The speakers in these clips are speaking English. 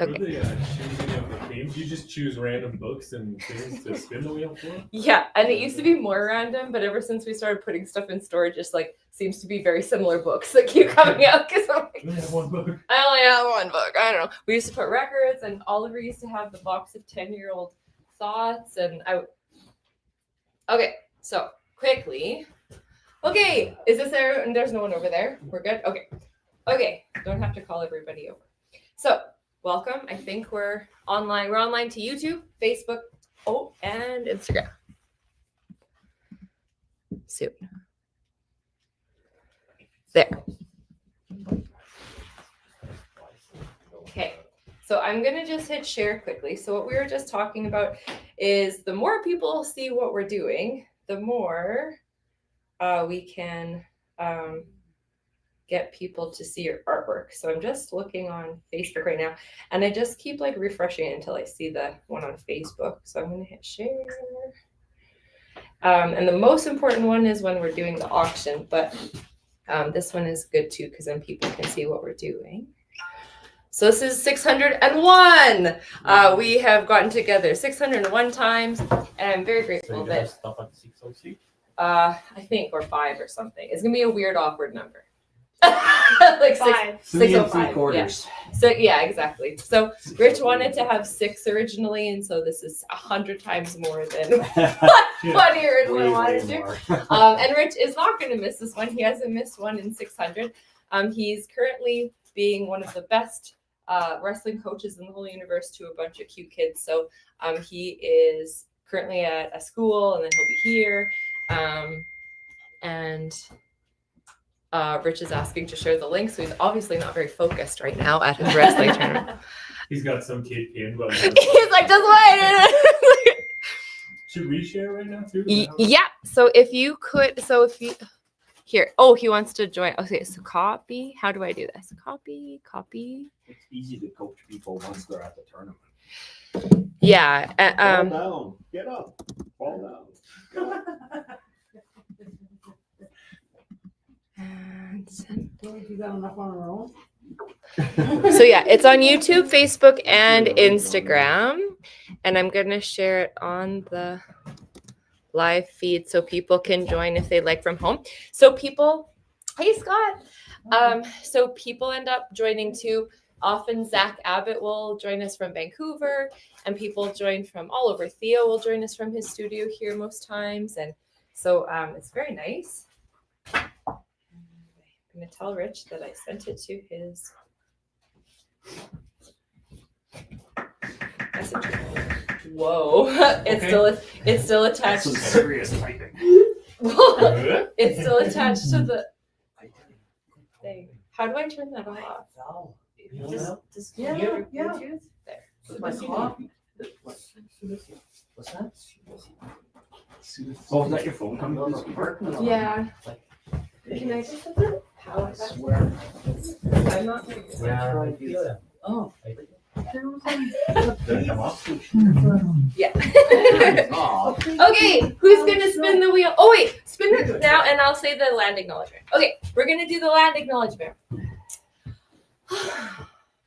Okay. For the choosing of the themes, you just choose random books and things to spin the wheel for? Yeah, and it used to be more random, but ever since we started putting stuff in storage, just like seems to be very similar books that keep coming out. Because I'm like, I only have one book. I only have one book. I don't know. We used to put records, and Oliver used to have the box of 10-year-old thoughts, and I. Okay, so quickly. Okay, is this there? And there's no one over there. We're good. Okay. Okay, don't have to call everybody over. So, welcome. I think we're online. We're online to YouTube, Facebook, and Instagram. Soon. There. Okay, so I'm going to just hit share quickly. So what we were just talking about is the more people see what we're doing, the more we can get people to see your artwork. So I'm just looking on Facebook right now, and I just keep like refreshing it until I see the one on Facebook. So I'm going to hit share. And the most important one is when we're doing the auction, but this one is good too because then people can see what we're doing. So this is 601. We have gotten together 601 times, and I'm very grateful that stuff at 606? I think or 5 or something. It's gonna be a weird, awkward number. Like 5. 605. Yeah. So yeah, exactly. So Rich wanted to have 6 originally, and so this is 100 times more than what he originally wanted to. And Rich is not going to miss this one. He hasn't missed one in 600. He's currently being one of the best wrestling coaches in the whole universe to a bunch of cute kids. So he is currently at a school, and then he'll be here. And Rich is asking to share the link, so he's obviously not very focused right now at his wrestling tournament. He's got some kid pinned, but He's like, just wait. should we share right now too? Yeah. So if you here. Oh, he wants to join. Okay, so copy. How do I do this? Copy. It's easy to coach people once they're at the tournament. Yeah. Fall down. Get up. Fall down. Get up. So yeah, it's on YouTube, Facebook, and Instagram, and I'm gonna share it on the live feed so people can join if they like from home. So people, hey Scott. So people end up joining too. Often Zach Abbott will join us from Vancouver, and people join from all over. Theo will join us from his studio here most times, and so it's very nice. I'm going to tell Rich that I sent it to his messenger. Whoa. It's still attached. Some serious typing. It's still attached to the thing. How do I turn that off? Just Yeah. Bluetooth? There. What's that? Oh, is that your phone coming on the speaker? Yeah. Can I just have the power back? I'm not very good. Oh. Did it come off? Yeah. Oh. Okay, who's gonna spin the wheel? Oh wait, spin it now, and I'll say the land acknowledgement. Okay, we're gonna do the land acknowledgement.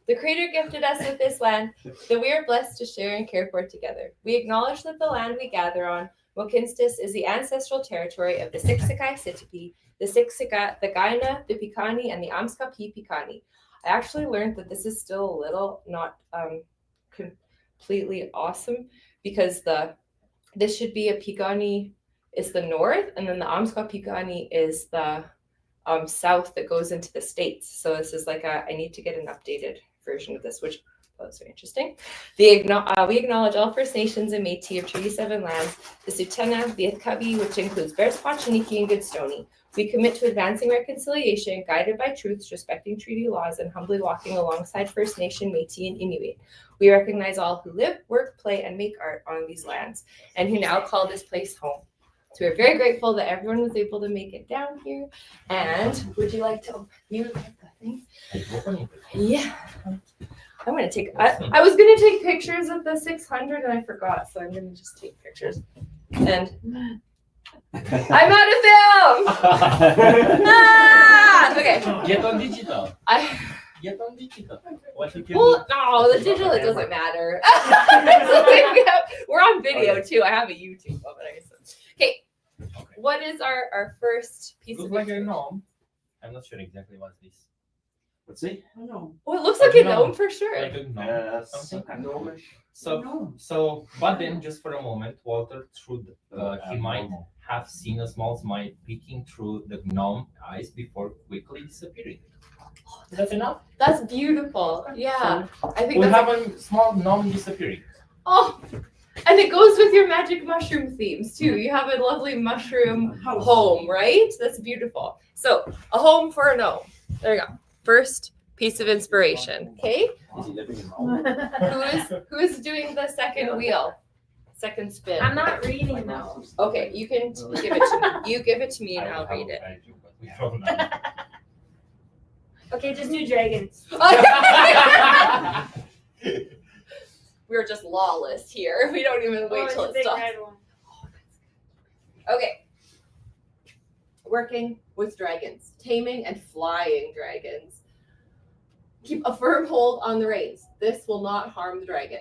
The Creator gifted us with this land that we are blessed to share and care for together. We acknowledge that the land we gather on, Mohkinstsis, is the ancestral territory of the Siksika Sitipi, the Siksika, the Kainai, the Piikani, and the Amskapi Piikani. I actually learned that this is still a little not completely awesome because this should be a Piikani is the north, and then the Amskapi Piikani is the south that goes into the States. So this is like I need to get an updated version of this, which was very interesting. We acknowledge all First Nations and Métis of Treaty 7 lands, the Tsuut'ina, the Ithkabi, which includes Bearspaw, Chiniki, and Goodstoney. We commit to advancing reconciliation, guided by truths, respecting treaty laws, and humbly walking alongside First Nation, Métis, and Inuit. We recognize all who live, work, play, and make art on these lands, and who now call this place home. So we're very grateful that everyone was able to make it down here. And would you like to mute the thing? Yeah. I'm going to take, I was going to take pictures of the 600 and I forgot. So I'm going to just take pictures. And I'm out of film. Okay. Get on digital. Get on digital. What you can Well, no, the digital it doesn't matter. We're on video too. I have a YouTube of it. Okay, what is our first piece Looks of like a gnome. I'm not sure exactly what's this. Let's see. Well, it looks like a gnome. gnome for sure. Like a gnome. Yes. Something. Gnomish. So, but then just for a moment, Walter, he might have seen a small smile peeking through the gnome eyes before quickly disappearing. Is that enough? That's beautiful. Yeah, I think We that's have a small gnome disappearing. oh, and it goes with your magic mushroom themes too. You have a lovely mushroom home, right? That's beautiful. So a home for a gnome. There you go. First piece of inspiration. Okay. Is he living in Rome? Who is doing the second wheel? Second spin. I'm not reading those. Okay, you can give it to me. You give it to me and I'll read it. We don't know. Okay, just do dragons. We're just lawless here. We don't even wait till it's a it big stops. red one. Okay. Working with dragons, taming and flying dragons. Keep a firm hold on the reins. This will not harm the dragon.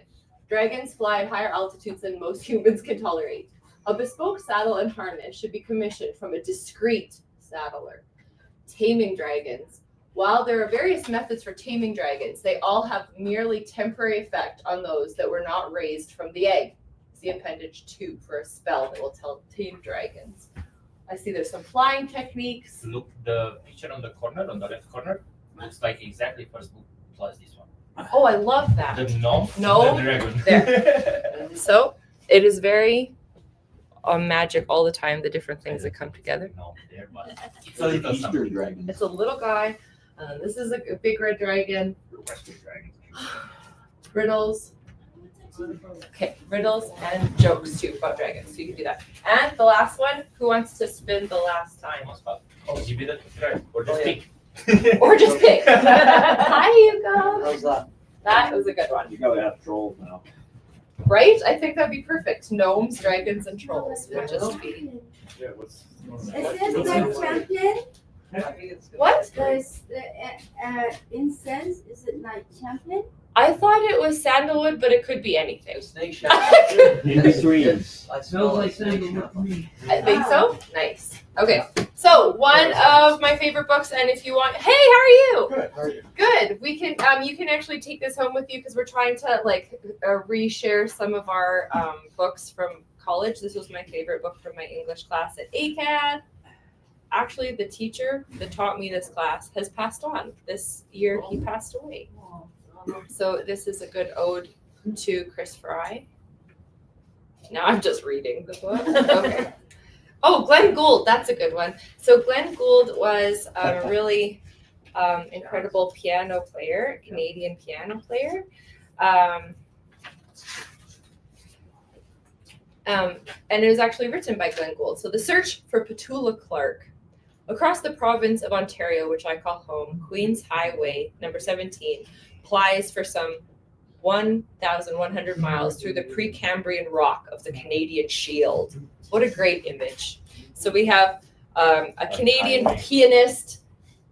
Dragons fly at higher altitudes than most humans can tolerate. A bespoke saddle and harness should be commissioned from a discreet saddler. Taming dragons. While there are various methods for taming dragons, they all have merely temporary effect on those that were not raised from the egg. See Appendage 2 for a spell that will tame dragons. I see there's some flying techniques. Look, the picture on the corner, on the left corner, looks like exactly first book plus this one. Oh, I love that. The gnome, No, the dragon. there. So it is very magic all the time, the different things that come together. No, there, but it's a It's little an Easter something. dragon. It's a little guy. This is a big red dragon. Western dragon. Riddles. Okay, riddles and jokes too about dragons. So you can do that. And the last one, who wants to spin the last time? Oh, give me the dragon. Or just Oh, yeah. pick. Or just pick. Hi, Hugo. How's that? That was a good one. You gotta have trolls now. Right? I think that'd be perfect. Gnomes, dragons, and trolls would just be. Yeah, what's Is this like champion? What? Does the incense, is it like champion? I thought it was sandalwood, but it could be anything. Snake In between. Smells like sandalwood to me. I think so. Nice. Okay. So one of my favorite books, and if you want, hey, how are you? Good. How are you? Good. We can. You can actually take this home with you because we're trying to reshare some of our books from college. This was my favorite book from my English class at ACAD. Actually, the teacher that taught me this class has passed on. This year, he passed away. So this is a good ode to Chris Fry. Now I'm just reading the book. Okay. Oh, Glenn Gould, that's a good one. So Glenn Gould was a really incredible piano player, Canadian piano player. And it was actually written by Glenn Gould. So the search for Petula Clark. Across the province of Ontario, which I call home, Queen's Highway, number 17, plies for some 1,100 miles through the Precambrian rock of the Canadian Shield. What a great image. So we have a Canadian pianist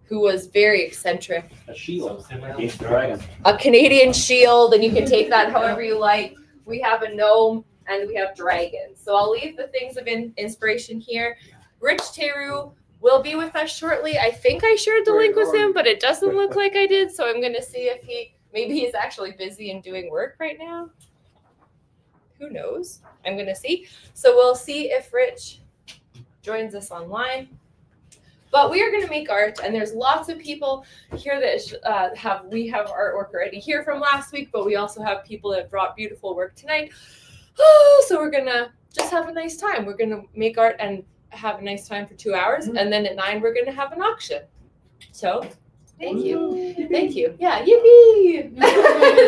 who was very eccentric, A shield. So similar Against to the dragon. a Canadian shield, and you can take that however you like. We have a gnome and we have dragons. So I'll leave the things of inspiration here. Rich Teru will be with us shortly. I think I shared the link with him, but it doesn't look like I did. So I'm going to see if maybe he's actually busy and doing work right now. Who knows? I'm going to see. So we'll see if Rich joins us online. But we are going to make art, and there's lots of people here that we have artwork already here from last week, but we also have people that brought beautiful work tonight. Oh, so we're going to just have a nice time. We're going to make art and have a nice time for 2 hours, and then at 9 we're going to have an auction. So thank you. Thank you. Yeah, yippee!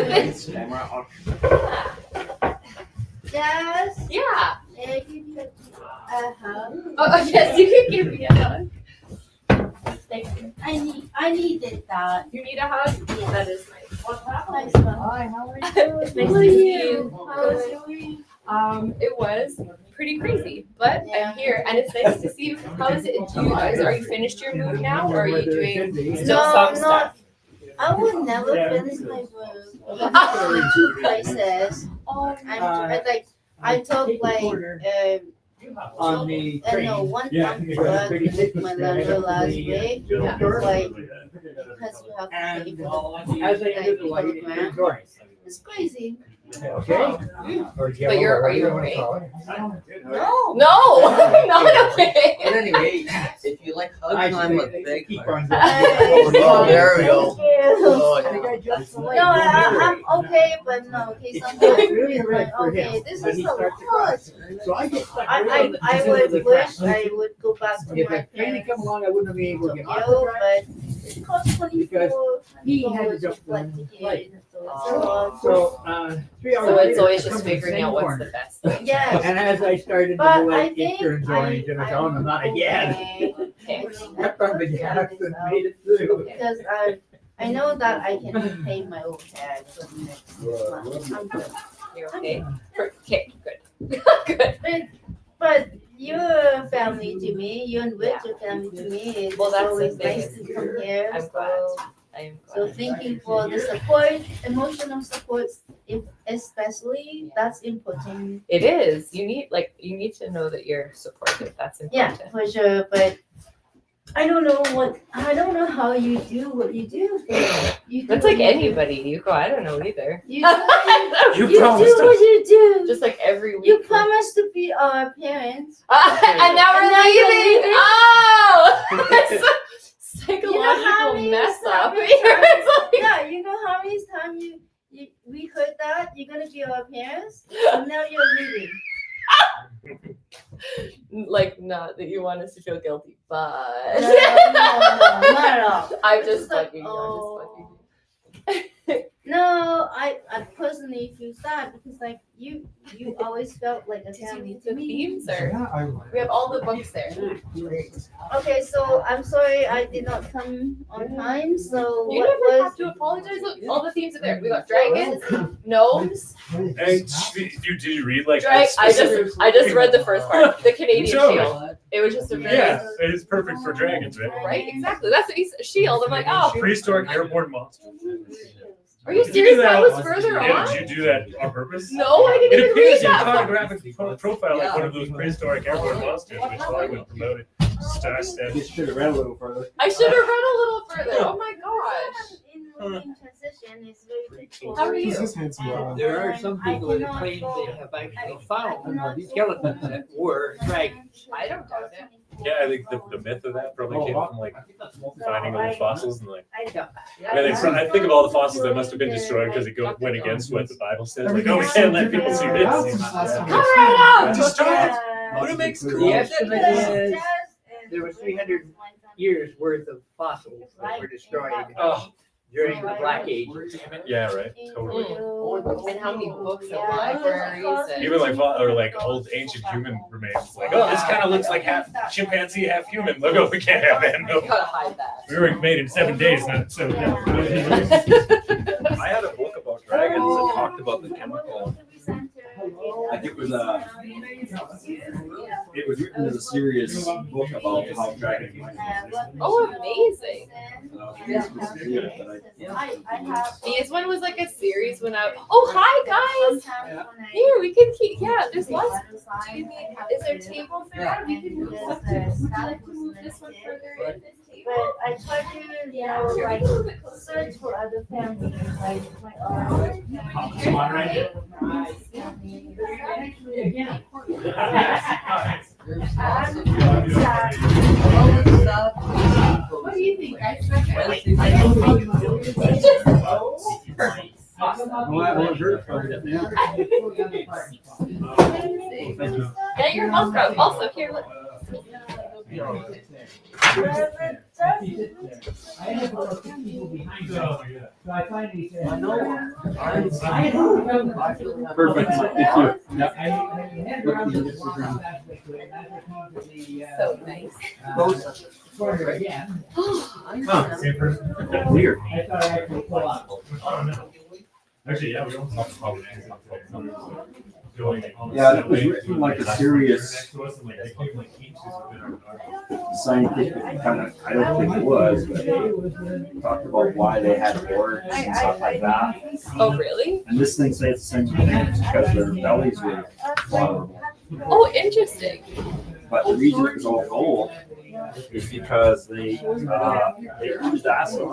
Thanks. Camera on. Yes. Yeah. May I give you a hug? Oh, yes, you can give me a hug. Thank you. I needed that. You need a hug? Yeah. That is nice. Nice one. Hi, how are Nice to see you. How was your week? It was pretty crazy, but Yeah. I'm here, and it's nice to see you. How is it? Are you finished your move now, or are you doing still No, some not- stuff? I would never finish my book. After 2 places. I took like On the I train. know one Yeah, time it's but pretty with my landlord last week Yeah. like because you have to pay And for as I entered the light, it was going. it's crazy. Okay? Or do you have But are you wanna okay? call it? No. No, not okay. But anyway, if you like I hugs, I'm a say, big keep hugger. on Oh, Oh, there we go. Thank you. Oh, I think I just delayed. No, I'm okay, but no, okay, sometimes Really it's red like, for okay, him. this When is he so starts to hard. So I get stuck. I really would into the wish track. I would go back to If my a train had come parents' along, I wouldn't have been able to get off the Tokyo, track. but it costs Because 24 he had to dollars jump just like on to the get flight. in, so it's a lot. So, 3 hours So later. it's always I just come to the figuring same out what's corner. the best thing. Yes. And as I started to But go I like think insurance orange, and I thought, I'm not again. Okay. Kept on the gas and made it through. Because I know that I can pay my own tag for the next month. I'm good. You're okay? Okay, good. Good. But you're family to me, you and Rich are family to me. It's Well, that's the always thing. nice to come here. I'm glad. I am So glad. thank you for the support, emotional support, especially, that's important. It is. You need to know that you're supported. That's Yeah, important. for sure, but I don't know how you do what you do. But you do That's what like you do. anybody. You go, I don't know either. You do what You you promised do what you do. Just like every week. You promised to be our parents. And now we're And now you're leaving. leaving. Oh! It's a You know how psychological many mess up. times- It's like- Yeah, you know how many times we heard that you're gonna be our parents, and now you're leaving. like not that you want us to feel guilty, but No, not at all. I'm It's just like, fucking. oh. No, I personally feel sad because like you always felt like a family to The me. themes are. We have all the books there. Okay, so I'm sorry I did not come on time. So You what never was have to apologize. Look, all the themes are there. We got dragons, gnomes. And did you read like? Drag. a specific- I just read the first part. The Canadian So- shield. It was just a very. Yeah, it's perfect for dragons, right? Right. Exactly. That's what he said. Shield. I'm like, oh. Prehistoric airborne monsters. Are you Did you serious? do That that? was further Yeah, on. did you do that on purpose? No, I It didn't even appears read in that. photographic profile like one of those prehistoric airborne monsters, which Hollywood promoted. Star You should have read a little further. I should have read a little further. Oh my gosh. in transition is very difficult. How are you? There are some people that claim they have actually found skeletons that were dragons. I don't doubt it. Yeah, I think the myth of that probably came from like finding old fossils and like. Yeah. I think of all the fossils that must have been destroyed because it went against what the Bible says. Like, oh, we can't let people see this. Cover it up! Destroy it. What it makes The estimate is there was 300 years worth of fossils that were destroyed Oh, during the Black Age. yeah, right. Totally. And how many books and libraries and Even like old ancient human remains. Like, oh, this kind of looks like half chimpanzee, half human. Look, oh, we can't have that. you No. gotta hide that. We were made in 7 days, not so. I had a book about dragons that talked about the chemical. I think it was written as a serious book about how dragons. Oh, amazing. I These one was like a series when I. Oh, hi guys. Here we can keep. Yeah, there's lots. Do you need? Is there a table for that? We can move stuff. Would you like to move this one further in this table? But I try to, like, search for other families, like my Come on, right here. What do you think, guys? Get your mouth rub. Also, here, look. I had to look at people behind me. So I finally said, Perfect. So nice. Corner again. Huh, same person. That's weird. I thought I actually pull up. Oh, no. Actually, yeah, we don't talk about it. Yeah, it was written like a serious scientific kind of, I don't think it was, but it talked about why they had organs and stuff like that. Oh, really? And this thing says the same thing, it's because their bellies were vulnerable. Oh, interesting. But the reason it was all gold is because they used acid.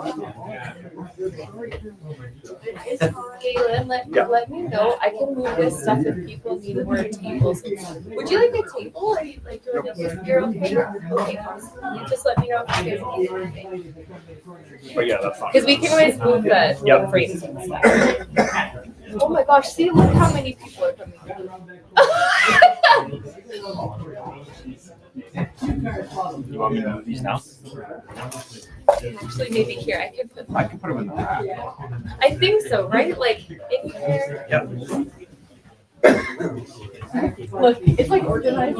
Galen, let me know. I can move this stuff if people need more tables. Would you like a table? Are you like you're okay? Okay. You just let me know if you guys need anything. But yeah, that's fine. Because we can always move the frames and stuff. Oh my gosh, see, look how many people are coming. You want me to move these now? Actually, maybe here, I can put them. I can put them in the back. I think so, right? Like in here. Yep. Look, it's like organized.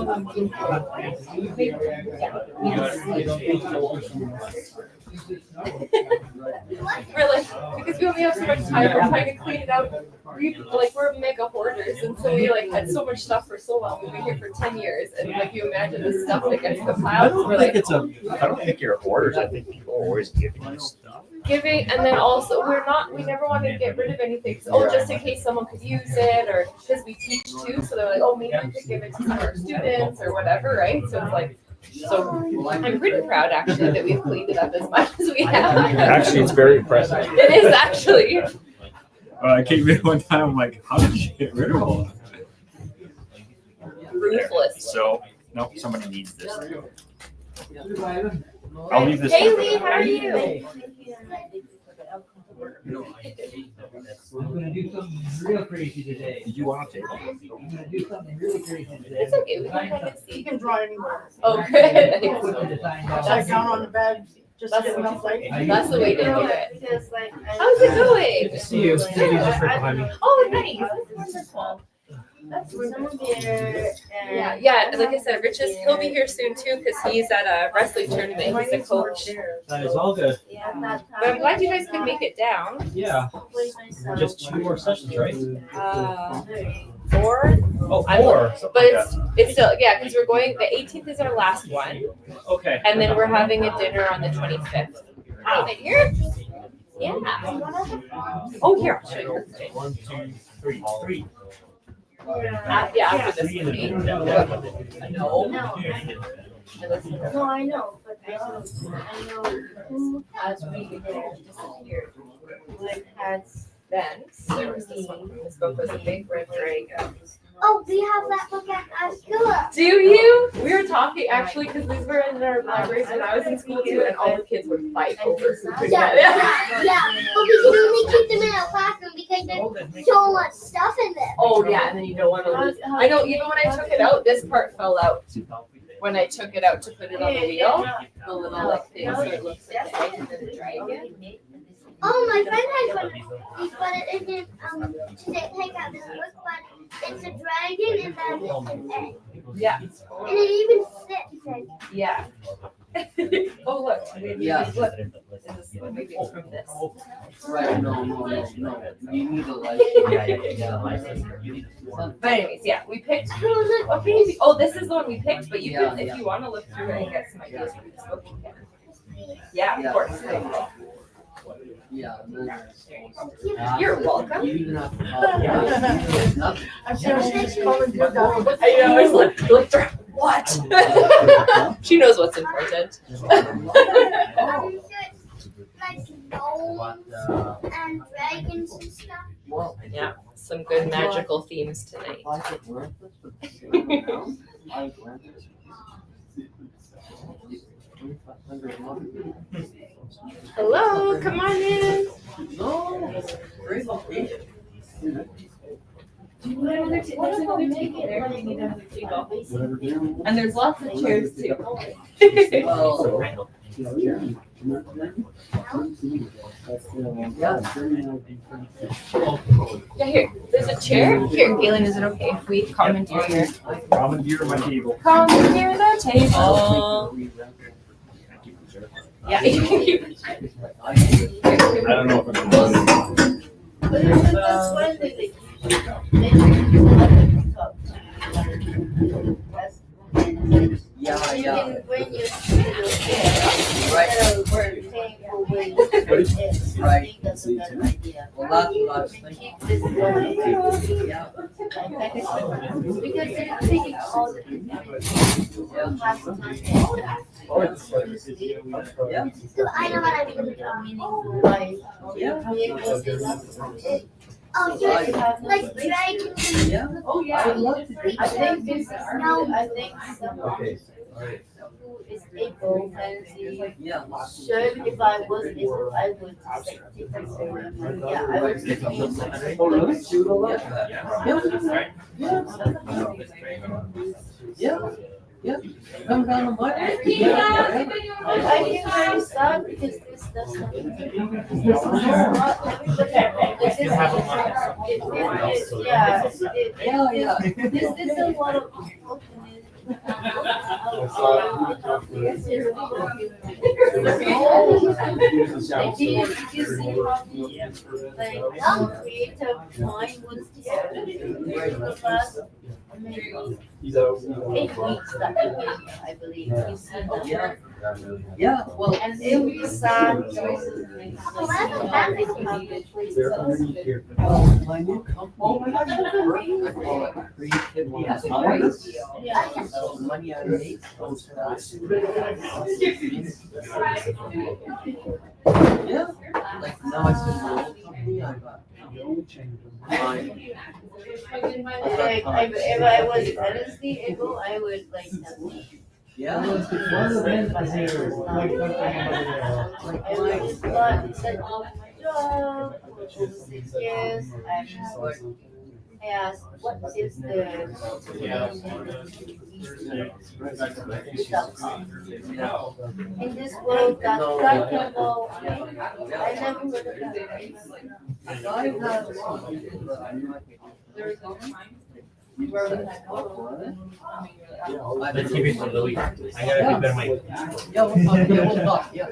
We're like, because we only have so much time, we're trying to clean it out. We're mega hoarders, and so we like had so much stuff for so long. We've been here for 10 years, and like you imagine the stuff that gets compiled. We're like, I don't think you're hoarders. I think people are always giving you stuff. giving, and then also we never want to get rid of anything. So, just in case someone could use it, or because we teach too, so they're like, oh, maybe we could give it to some of our students or whatever, right? So it's like, so I'm pretty proud actually that we've cleaned it up as much as we have. Actually, it's very impressive. It is actually. I came in one time, I'm like, how did you get rid of all that? Ruthless. So, nope, somebody needs this. I'll leave this. Haley, how are you? We're gonna do something real crazy today. Did you want to take We're gonna do something really crazy today. It's okay. We can kind of see. You can draw anywhere. Oh, good. Put the design down. Lie down on the bed, just That's get enough light. That's the way to do it. Because like. How's it going? See you. Katie's just right behind me. Oh, nice. That's wonderful. That's Someone here and. Yeah. Like I said, he'll be here soon too because he's at a wrestling tournament. He's a coach. That is all good. Yeah, that But I'm glad you guys could make it down. Yeah, just 2 more sessions, right? 4. Oh, 4. But it's still, yeah, because we're going, the 18th is our last one. Okay. And then we're having a dinner on the 25th. Oh, right here? Yeah. Oh, here, I'll show you. 1, 2, 3. 3. Yeah, after this meeting. No. No, I know, but I know who has disappeared. Like has. Then, there was this one. This book was a big red dragon. Oh, we have that book at our school. Do you? We were talking actually because these were in our libraries when I was in school too, and all the kids would fight over who could get it. Yeah, but we can only keep them in our classroom because there's so much stuff in there. Oh yeah, and then you don't want to lose. I know. Even when I took it out, this part fell out. When I took it out to put it on the wheel, the little like thing, so it looks like the egg and then the dragon. Oh, my friend has one, but it isn't, she didn't take out this book, but it's a dragon and then it's an egg. Yeah. And it even fits. Yeah. Oh look. Yeah. Look. This one, maybe it's from this. Right, no. You need a license. But anyways, yeah, we picked. Okay. Oh, this is the one we picked, but you can, if you want to look through it and get some ideas from this book, you can. Yeah, of course. Yeah. You're welcome. You even have to. Nothing. I'm sure she's calling you down. I know. I was like, what? She knows what's important. I'm sure it's like gnomes and dragons and stuff. Yeah, some good magical themes tonight. Hello, come on in. No. Great location. Do you need another table? There's another table there. Do you need another table? And there's lots of chairs too. Well, Yeah, here. There's a chair. Here, Galen, is it okay if we commandeer your Commandeer my table. commandeer the table? Yeah, you can keep it. I don't know if I'm gonna. Right. That's a good idea. Well, that's what I was thinking. Keep this going. Yeah. Because they're taking all the. Yeah. So I know what I'm gonna do. Meaningful life. Yeah. Oh, just like dragon. Yeah. Oh, I yeah. would love to do I that. think this is, I think someone Okay. who is able, fancy, Yeah. should, if I was able, I would say, take this over. Yeah, I would. Oh, really? You would love that. Yeah. Yeah. Come down to my. I feel very sad because this doesn't. This is not. This is. Yeah. Yeah, yeah. This is a lot of openness. Like, do you see how like creative mind was in the last maybe 8 weeks that I gave you, I believe. You see that? Yeah. Yeah, well, And it was sad choices and things Oh, like that's that. fantastic. my new company. I call it Creativity as Always. Yeah. So money I make goes to us. Yeah, like now I still my old company, I got. Like, if I was honestly able, I would like that. Yeah. I would not set off my job, which was 6 years. I asked, what is the in this world that God can go? I never heard of that. I had Let's keep it for Louis. I gotta prepare my. Yeah, we'll talk, yeah, we'll talk, yeah.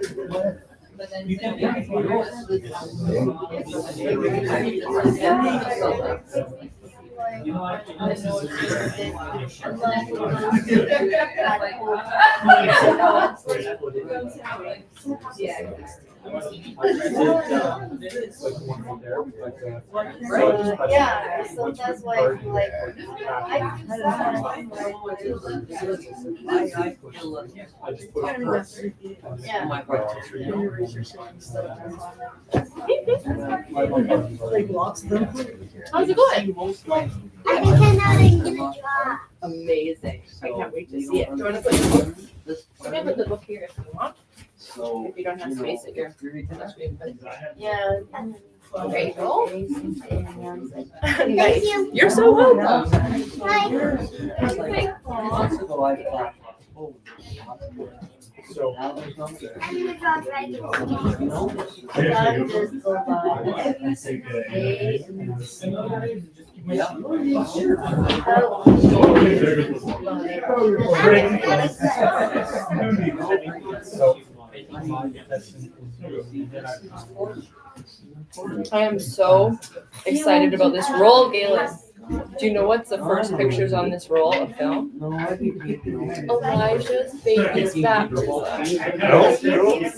Yeah, so that's why I feel like I think yeah. Like lots of them. How's it going? I can now I'm gonna draw. Amazing. I can't wait to see it. Do you want to put the book? You can put the book here if you want. So. If you don't have space at your Yeah. There you go. Thank Nice. you. You're so welcome. Hi. So. I'm gonna draw dragons. Time just go by. Day I am so excited about this roll, Galen. Do you know what's the first pictures on this roll of film? Elijah's baby's baptism.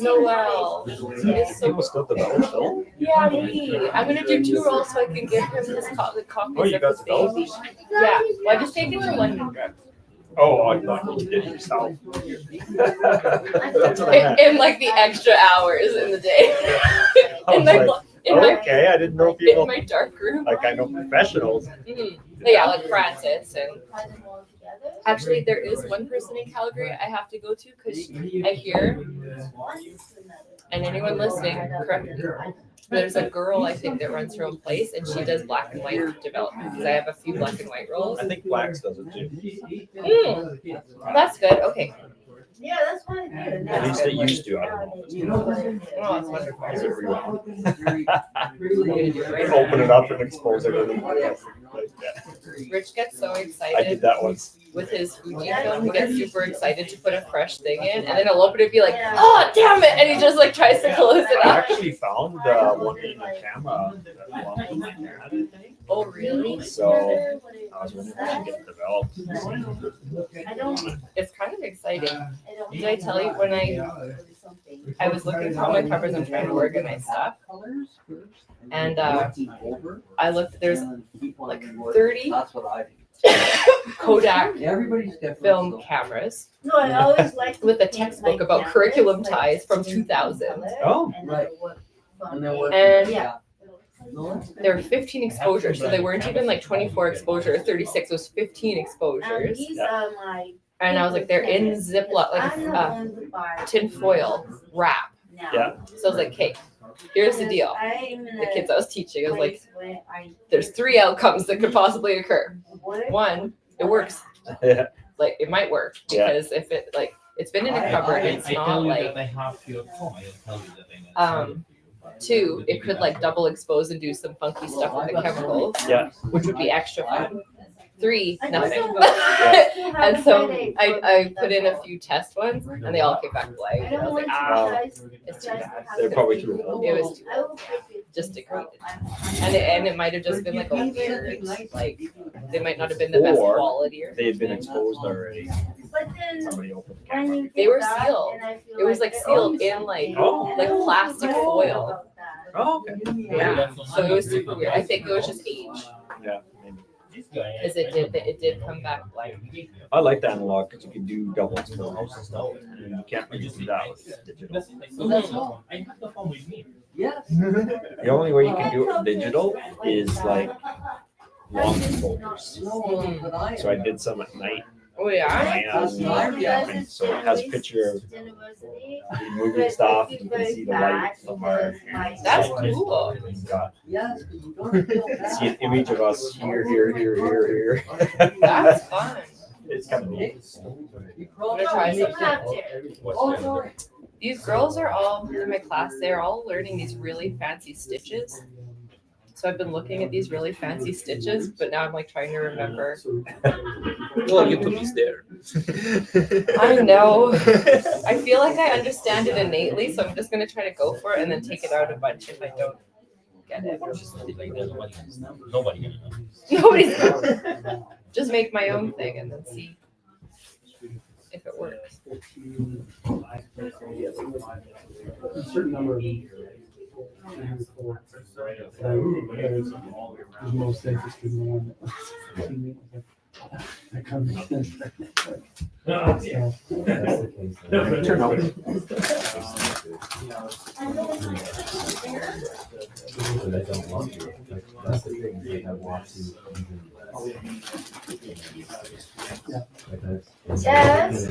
Noel. It's so still develop film? Yeah, me. I'm gonna do 2 rolls so I can give him his the copies Oh, you of got his the dolls? baby. Yeah, well, I just take it to London Drug. Oh, I thought you did it yourself. In like the extra hours in the day. I in was my, like, in my, okay, I didn't know in people, my dark room. like I know professionals. Mhm. Yeah, like Francis and actually there is one person in Calgary I have to go to because I hear, and anyone listening, correct me, there's a girl I think that runs her own place and she does black and white development because I have a few black and white rolls. I think Blacks does it too. That's good. Okay. Yeah, that's what I did. At least it used to, I don't know. Oh, that's wonderful. Is it real? Open it up and expose everything. Like that. Rich gets so I did excited that once. with his Fuji film. He gets super excited to put a fresh thing in, and then he'll open it and be like, "Oh, damn it!" And he just like tries to close it I up. actually found one in the camera. Oh, really? So I was wondering if it should get developed. I don't, It's kind of exciting. I don't. Did I tell you when I was looking through my covers and trying to organize stuff, and I looked. There's like 30 That's what I do. Kodak Everybody's different. film so- cameras No, I always like. with a textbook about curriculum ties from 2000. Oh. Right. And they're working. And Yeah. No, it's- there were 15 exposures, so they weren't even like 24 exposure or 36. It was 15 And exposures. these are my. And I was like, they're in Ziploc, like I'm the one who buys tin foil wrap. now. Yeah. So I was like, okay, here's the deal. I'm in The a kids I was teaching, I was like, place where I- there's 3 outcomes that could possibly occur. One, it works. Yeah. Like it might work Yeah. because if it like it's been in a cupboard, it's I tell not you like that I have your phone. I tell you that I know. 2, it could like double expose and do some funky stuff with the chemicals, Yeah. which would be extra fun. 3, I nothing. just have And a so headache I for put in the- a few test ones and they all came back blank. I And I don't was want like, you ah, guys. it's too guys bad. to have They're to probably be- too old. It was I will fix it. just degraded. I'm- And it might have just been like a weird, like they might not have been the best Or quality or They had been exposed already. But then Somebody opened the when camera. you They get were that, sealed. and I feel It was like they're sealed always in like Oh. like plastic foil. Oh, okay. Yeah. So it was super weird. I think it was just age Yeah. Maybe. because it did come back blank. I like the analog because you can do double exposures and stuff. And you can't really do that with digital. I have the phone with me. Yes. The only way you can do it with digital is like long exposures. Mm. But I. So I did some at night. Oh yeah. And so it has a picture of University. the moving stuff. You can see the light from our. That's cool. You've got Yes, but you don't feel bad. see an image of us here, here, here, here, here. That's fun. It's kind of neat. You crawl I'm gonna try down, some. you Have Oh, no. These girls are all in my class. They're all learning these really fancy stitches. So I've been looking at these really fancy stitches, but now I'm like trying to remember. Well, YouTube is there. I know. I feel like I understand it innately, so I'm just gonna try to go for it and then take it out a bunch if I don't get it. Nobody gonna know. Nobody's just make my own thing and then see if it works. A certain number of them. There's most interested in the one that comes in. Turn out. Yes.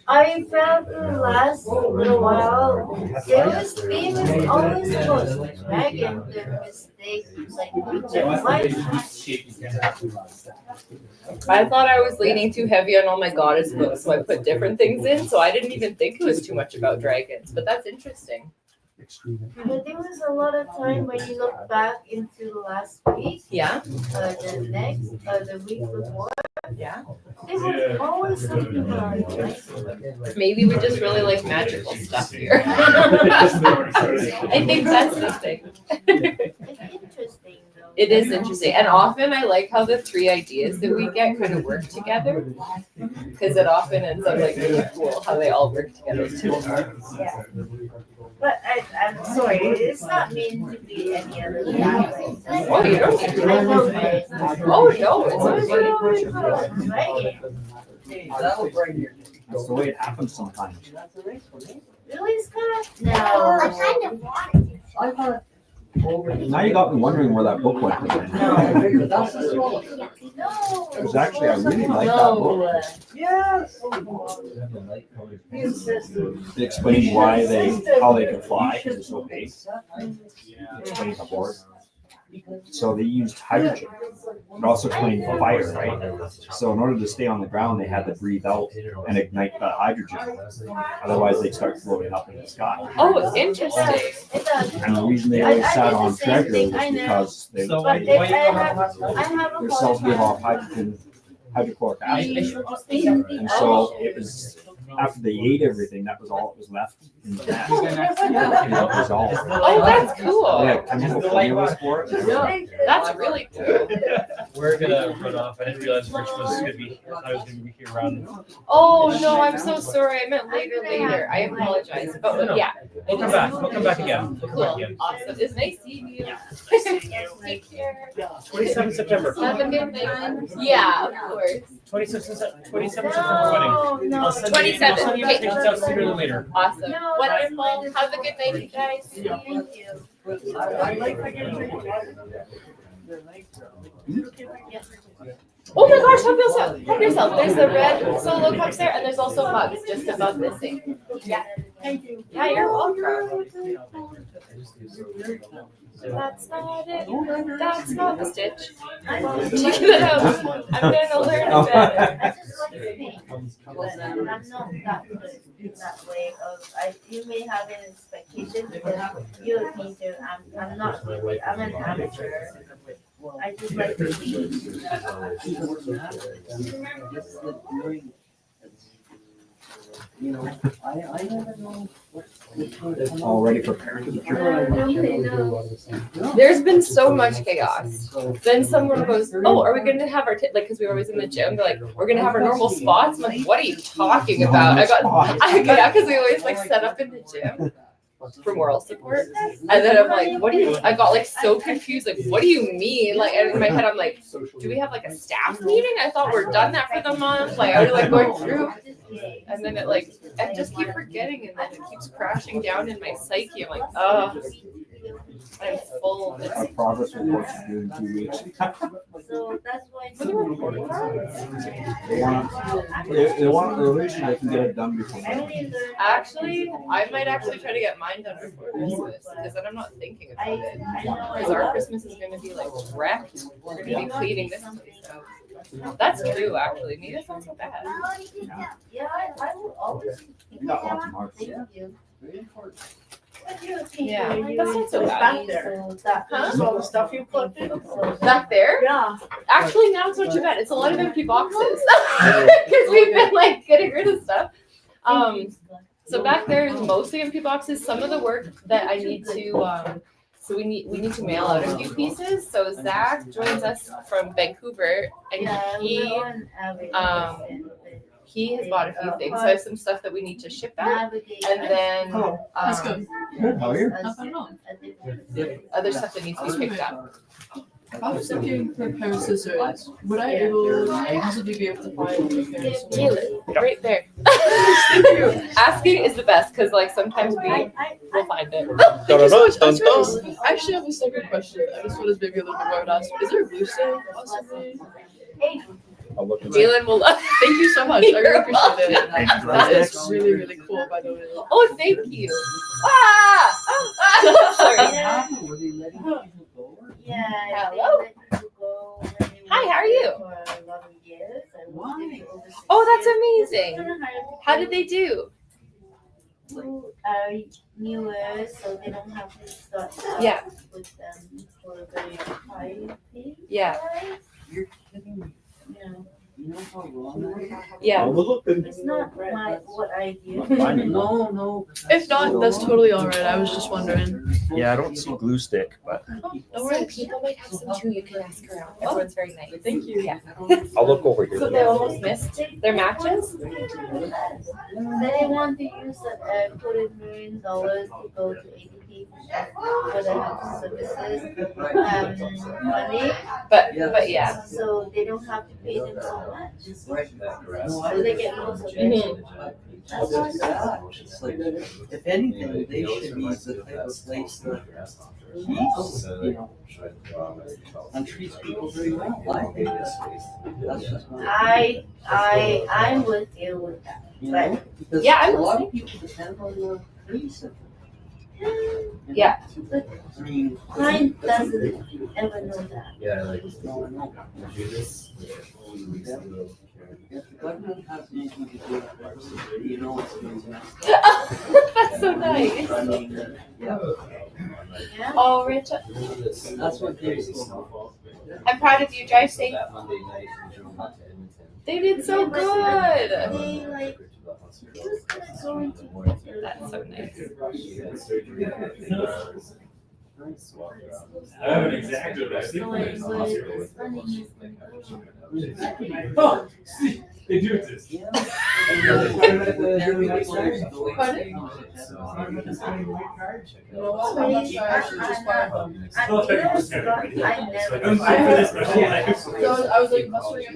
I felt the last little while, there was famous always about dragon, the mistake, like, I thought I was leaning too heavy on all my goddess books, so I put different things in. So I didn't even think it was too much about dragons, but that's interesting. But there was a lot of time when you look back into the last week, Yeah. the week before, Yeah. there was always something about it. Maybe we just really like magical stuff here. I think that's the thing. It's interesting though. It is interesting. And often I like how the 3 ideas that we get kind of work together. Because it often ends up like really cool how they all work together too. Yeah. But I'm sorry, it's not meant to be any other way. Oh, you don't need to. I know, but it's not. Oh, no, it's not. That'll bring your. That's the way it happens sometimes. Really, Scott? I No. kind of wanted to. I thought. Now you got me wondering where that book went. No, I figured that's the smallest. No. It was actually, I really like that book. No. Yes. He insisted. It explains why how they can fly, because it's so big. It explains the board. So they used hydrogen. It also explained fire, right? So in order to stay on the ground, they had to breathe out and ignite the hydrogen. Otherwise, they'd start floating up in the sky. Oh, interesting. It does. And the reason they always sat on treasure was because they, So But why if you I don't have, have I have a their cells give off hard time. hydrochloric acid. being the And so ocean. it was after they ate everything, that was all that was left in the nest. Yeah. And it dissolved. Oh, that's cool. Yeah, chemical formulas for it. That's really cool. We're gonna run off. I didn't realize Rich was gonna be here. I thought he was gonna be here around. Oh no, I'm so sorry. I meant later. I apologize. But yeah, We'll come back. We'll come back again. We'll come back cool. again. Awesome. It's nice seeing you. Take care. 27th September. Have a good night. Yeah, of course. 27th September wedding. No, I'll send you- 27th. I'll send you Okay. tickets out sooner than later. Awesome. Wonderful. Have a good night, you guys. Thank you. Oh my gosh, help yourself. Help yourself. There's the red solo cups there, and there's also mugs just above this thing. Yeah. Thank you. Yeah, you're welcome. That's not it. That's not the stitch. Check it out. I'm gonna learn a bit. I just like to paint, but I'm not that good that way of, you may have an expectation because you're a painter, I'm not really, I'm an amateur. I just like to paint. You know, I never know what. Already prepared. There's been so much chaos. Then someone goes, "Oh, are we going to have our like?" Because we were always in the gym. They're like, "We're going to have our normal spots." I'm like, "What are you talking about?" Because we always like set up in the gym for moral support, and then I'm like, "What do you?" I got like so confused. Like, what do you mean? Like, and in my head, I'm like, "Do we have like a staff meeting? I thought we're done that for the month." Like, I was like going through. And then I just keep forgetting, and then it keeps crashing down in my psyche. I'm like, oh, I'm full. A progress report to do in 2 weeks. So that's why. What are you recording for? They want the illusion they can get it done before. Actually, I might actually try to get mine done before Christmas, because then I'm not thinking about it. Because our Christmas is going to be like wrecked. We're going to be cleaning this place out. That's true, actually. Maybe that's not so bad. Yeah, I will always. You got lots of marks. Thank you. Yeah, that's not so bad. Back there. Huh? All the stuff you collected? Back there? Yeah. Actually, now it's not too bad. It's a lot of empty boxes because we've been like getting rid of stuff. So back there is mostly empty boxes. Some of the work that I need to, so we need to mail out a few pieces. So Zach joins us from Vancouver, and he has bought a few things. So I have some stuff that we need to ship out, and then Good, how are you? other stuff that needs to be picked up. I was looking for a pair of scissors. Would I possibly be able to find a pair of scissors? Kaylin, right there. Asking is the best because like sometimes we'll find it. Thank you so much. I actually have a second question. I just wanted maybe a little bit more to ask. Is there a glue stick possibly? I'll look at Jalen will love. Thank you so much. I really appreciate it. Thank you for That that. is really, really cool, by the way. Oh, thank you. Ah! Sorry. Yeah. Hello. They let you go when they Hi, were how are you? there for 11 years. I was living overseas. Oh, that's amazing. Kinda hard to How did they do? who are newer, so they don't have to start Yeah. with them for a very high fee. Yeah. You're kidding me. Yeah. You know how wrong I am? Yeah. It's not what I do. No, no. If not, that's totally all right. I was just wondering. Yeah, I don't see glue stick, but Some people might have some too. You can ask around. Everyone's very nice. Thank you. Yeah. I'll look over here. So they almost missed their matches. They want to use $1 million to go to ADP for the health services money. But yeah. So they don't have to pay them so much. So they get most of it. That's why. If anything, they should be the type of place that keeps, and treats people very well. I think that's just my. I'm with you with that. You know, because Yeah, I'm a lot of people depend on the police. Yeah. But I mean, client doesn't ever know that. Yeah, like no, no. do this. If the government has anything to do with it, you know it's going to mess That's so nice. up. I mean, yeah, Yeah. Oh, Rich, that's what they're for. I'm proud of you. Drive safe. That Monday night we drove out to Edmonton. They did so good. They like That's so nice. I haven't exacted, but I think Oh, they do exist. I was like mustering up.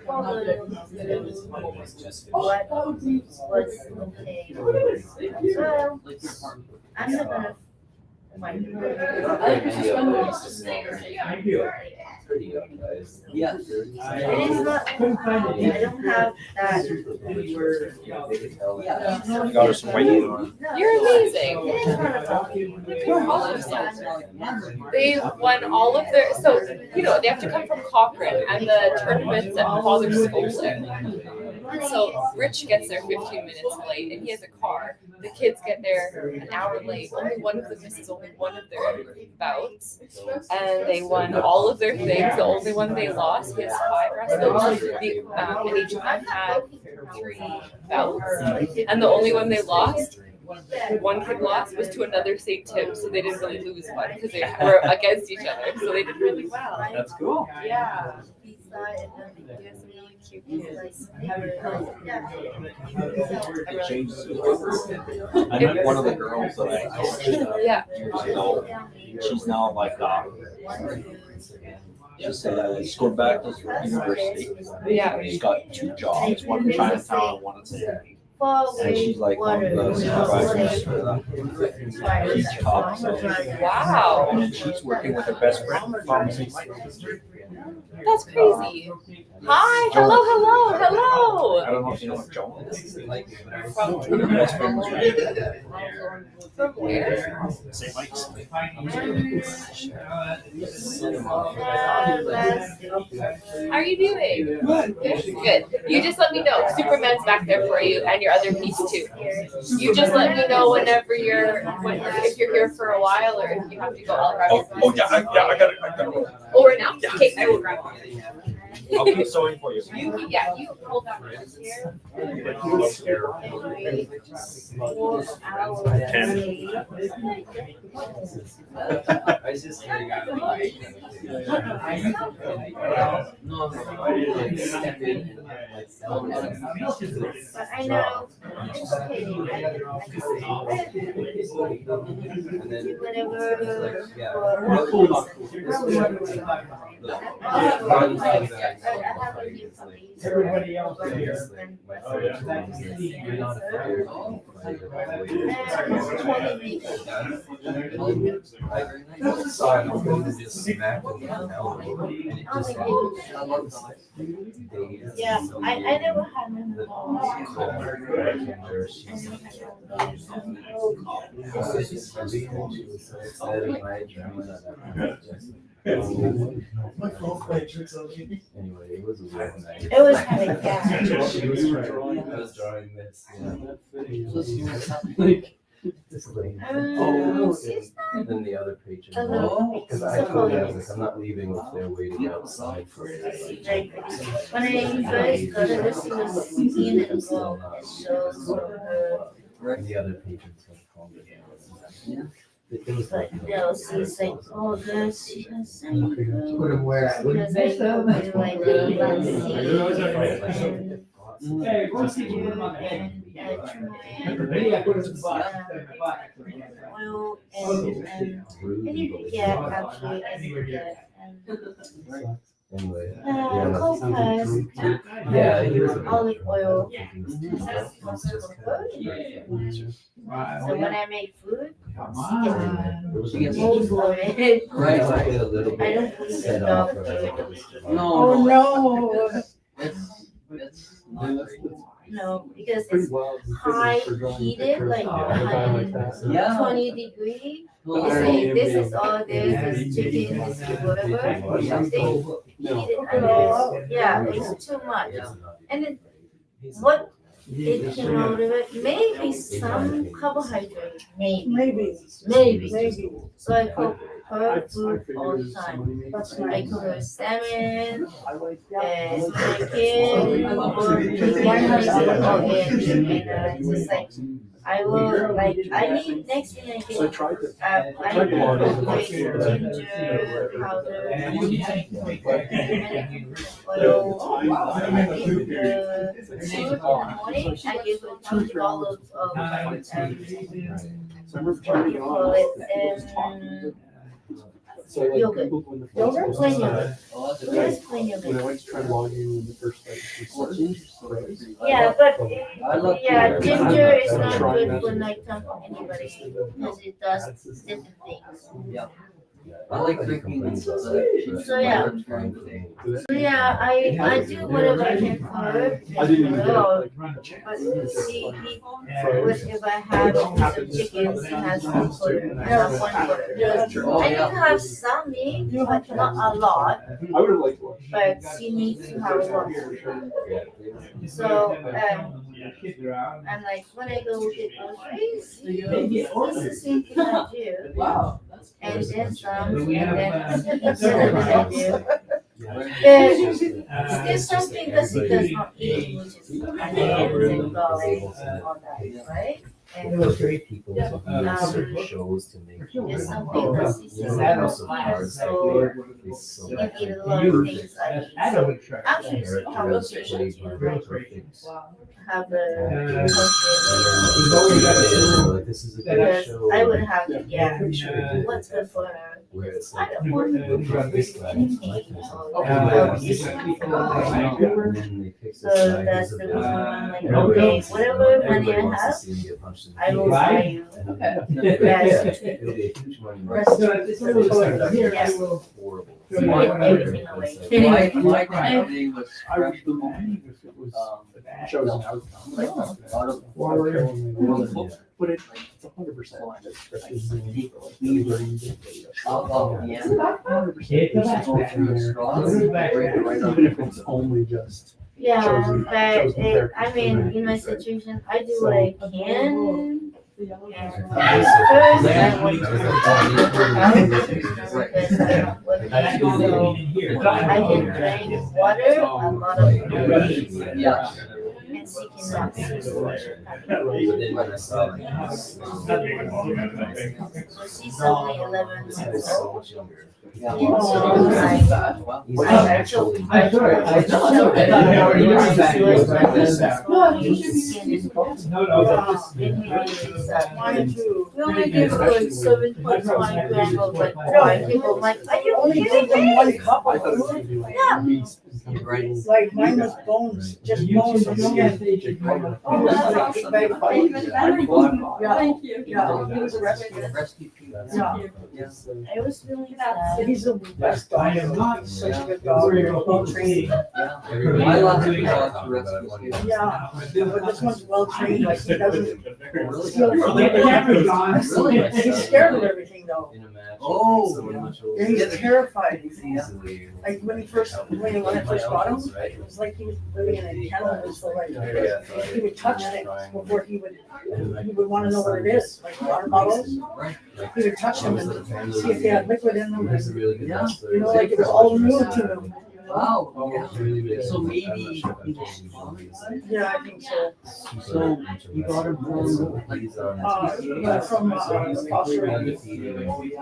What was okay? Well, I'm not gonna. Yeah. It is not. I don't have that. I got her some white on. You're amazing. It is not about me. All of them. They won all of their, so, you know, they have to come from Cochrane and the tournaments at Father Skolster. So Rich gets there 15 minutes late and he has a car. The kids get there an hour late. Only one of them misses only one of their bouts. And they won all of their things. The only one they lost, he has 5 wrestlers. The and each one had 3 bouts. And the only one they lost, one kid lost, was to another St. Tim, so they didn't really lose one because they were against each other. So they did really well. That's cool. Yeah. He has some really cute kids. It changes. I met one of the girls that I coached. Yeah. Years ago. She's now like, she's going back to university. Yeah. She's got 2 jobs, one in Chinatown and one in St. And she's like one of the supervisors for the Peach Cup. Wow. And then she's working with her best friend from St. Mike. That's crazy. Hi, hello. I don't know if you know what Joan is. From Her best friend was From where? St. Mike's. How are you doing? Good. You just let me know. Superman's back there for you and your other piece too. You just let me know whenever if you're here for a while or if you have to go. I'll grab your Yeah, I got it. Oh, right now? Okay, I will grab it. I'll keep sewing for you. You hold that right here. I just got But I know it's okay. Everybody else Yeah, I never had an Anyway, it was a weird night. It was kind of gas. I was drawing this. And then the other patron. Because I told them, like, I'm not leaving if they're waiting outside for it. Like, when I first got it, this was seen and well, it shows And the other patrons like called it. It was but like. they'll see it's like, oh, this, because I know Put them where I would. like the Hey, go see you in my head. Maybe I put it in the box. oil and yeah, actually, I did that. Anyway. Cold press, Yeah, he was. olive oil. Wow. So when I make food, Come it's on. mold for it. Right, like a little I bit don't believe set in off. dog or food. something. Oh, no. No, because it's high heated, like 120 degree. You say this is all this is chicken, this is whatever, or something. Heat it under, yeah, it's too much. And then what it came out of it, maybe some carbohydrate, maybe. So I put her food all the time. I cook her salmon and chicken or just like I will like I need next thing I do. I need to put ginger powder and oil in the food in the morning. I give her 2 dollars of yogurt. Yogurt? Plain yogurt. Yes, plain yogurt. When I went to try logging in the first like 6 months, Yeah, but ginger is not good for nighttime for anybody because it does different things. I like drinking the. So yeah, I do whatever I can for her. I didn't even get But like, if I have some chickens, it has 1 quarter. I have 1 quarter. I can have some meat, but not a lot. I would have liked to watch. But she needs to have a lot. So I'm like, when I go get groceries, it's the same thing I do. And then some, and then that's what I do. There's something that she does not eat, which is onions and garlic and all that, right? And It great people shows to make there's something that she says I don't like, so she can eat a lot of things I eat. So actually, she have a because I would have to get what's good for her. I don't want so that's the reason why I'm like, okay, whatever money I have, I will buy you. Everything away. My company was. I would believe if it was chosen outcome. But it's 100%. Even if it's only just. Yeah, but I mean, in my situation, I do what I can. And first, I want to I can drink water, a lot of water. Yeah. And she cannot. So she's only 11 months old. Yeah. And so like, we only give her like 7.5 grams of like wine. People like, are you kidding me? Like mine was bones, just bones and skin. Thank you. Yeah, he was a rescue. Yeah. I was feeling sad. He's the best dog. Such a good dog. Well trained. My last two dogs were rescued. Yeah, but this one's well trained. Like he doesn't steal from Really? the cameras. He's scared of everything though. Oh. Yeah, he's terrified. Like when I first got him, it was like he was living in a kennel. So like he would touch things before he would want to know what it is. Like water bottles, he would touch them and see if they had liquid in them. And, Yeah. you know, like it was all new to him. Wow. So maybe. Yeah, I think so. So you got him from like foster,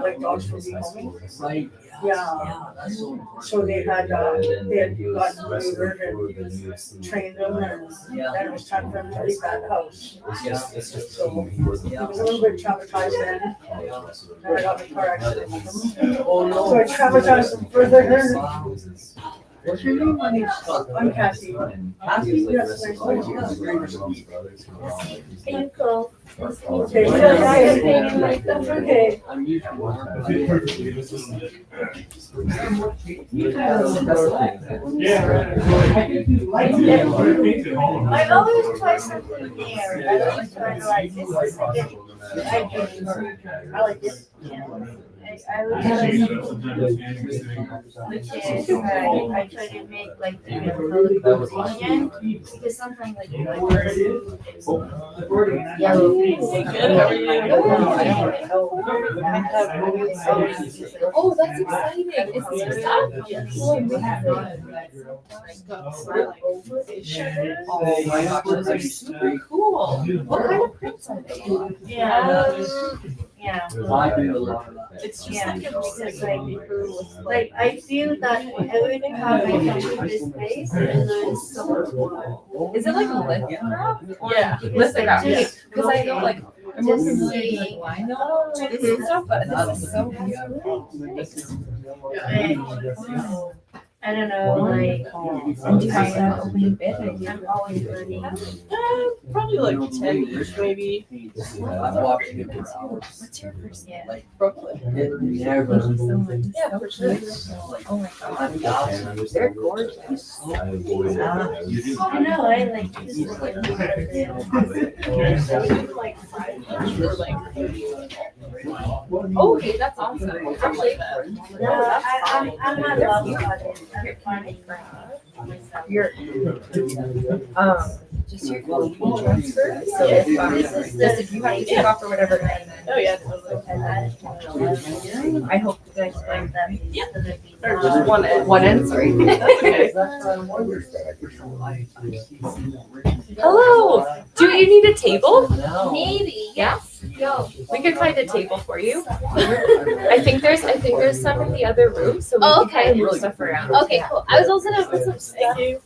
like dogs from behoming. right. Yeah. That's so. So they had gotten neutered and trained them, and then it was time for him to leave that house. So he was a little bit traumatized then. And I got in a car accident with him. Oh no. So I traumatized him further. What's your name? I'm Cassie. Cassie? Yes, nice to meet Can you go? Okay, that's okay. I'm usually I always try something new. I always try to like this is a good. I like it. I would which is I try to make like the composition because sometimes like yellow. Oh, that's exciting. Is this stuff? Oh, oh my gosh, those are super cool. What kind of prints are they? Yeah. Yeah. I do a lot of that. It's just like I feel that every time I come to this place, it's so cool. Is it like lithograph? Yeah. Lithograph. Just Because I know like I'm just working with seeing. like lino and stuff, but this is so cute. I don't know, like, And do you have that opening bit? I'm always learning. Probably like 10-ish maybe. I've watched it for hours. What's your first name? Like, Brooklyn. it never. Yeah, for sure. Oh my god. They're gorgeous. I know, I like Okay, that's awesome. Actually, I'm not love about it. I'm finding your just your code transfer. So if just if you have to take off or whatever, and then Oh yeah. I hope that I explained them. Yeah. Or just one end. One end, sorry. Okay. Hello. Do you need a table? Maybe. Yeah. Yo. We could find a table for you. I think there's some in the other room, so we Oh, can kind okay. of move stuff around. Okay, cool. I was also gonna put some stuff. Thank you.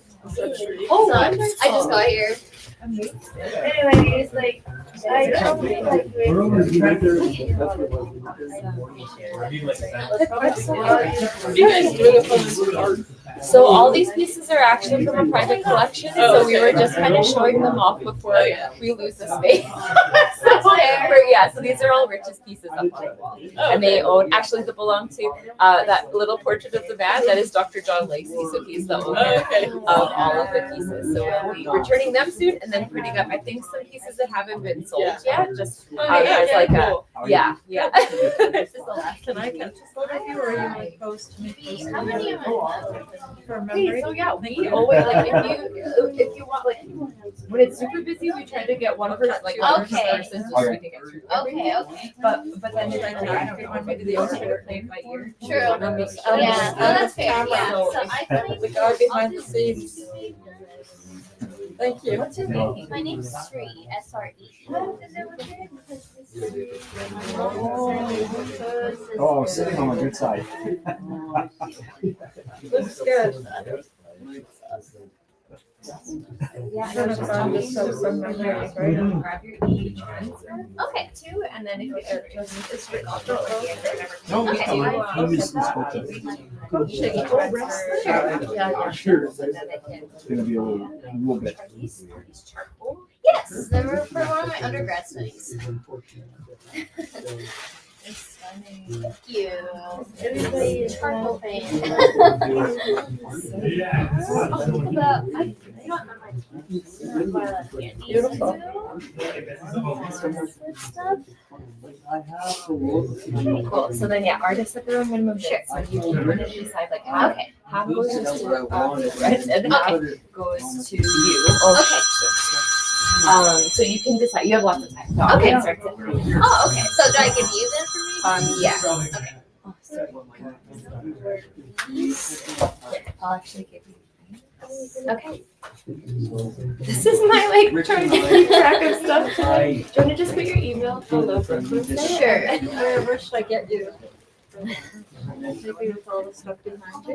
Oh, I just got here. Anyway, it's like I probably like You guys doing a fun art. So all these pieces are actually from a private collection, so we were just kind of showing them off before we lose the space. So these are all Rich's pieces up on the wall. And they own, actually they belong to that little portrait of the band, that is Dr. John Lacey, so he's the owner of all of the pieces. So we'll be returning them soon and then putting up, I think, some pieces that haven't been sold yet, just as like a, yeah. This is the last. Can I catch a photo of you or are you like post me? How many am I? Hey, so yeah, we always like if you want like when it's super busy, we try to get one person like one Okay. person just so we can get through. Okay, okay. But then if I want maybe they also play it by ear. True. Oh Yeah, no, that's fair. Yeah. So So I think The guy behind the scenes. Thank you. what's your name? my name's Sri, S-R-E. Oh, sitting on the good side. Looks good. Yeah, I don't know if I'm just so from my hair, right? Grab your e-transfer Okay. too, and then if you just it's written off the No, Okay. he was supposed to. Sure. It's gonna be a little bit. Yes, they were for one of my undergrad studies. Thank you. Everybody is charcoal paint. Beautiful. Cool. So then, yeah, artists at their own minimum bid. So you can decide like half goes to rent and half goes to you. Okay. So you can decide. You have lots of time. So Okay. I'll start it. Oh, okay. So do I give you the information? Yeah. Okay. Oh, sorry. I'll actually give you. Okay. This is my like trying to keep track of stuff. Do you want to just put your email below for Sure. Where should I get you? Maybe with all the stuff behind you.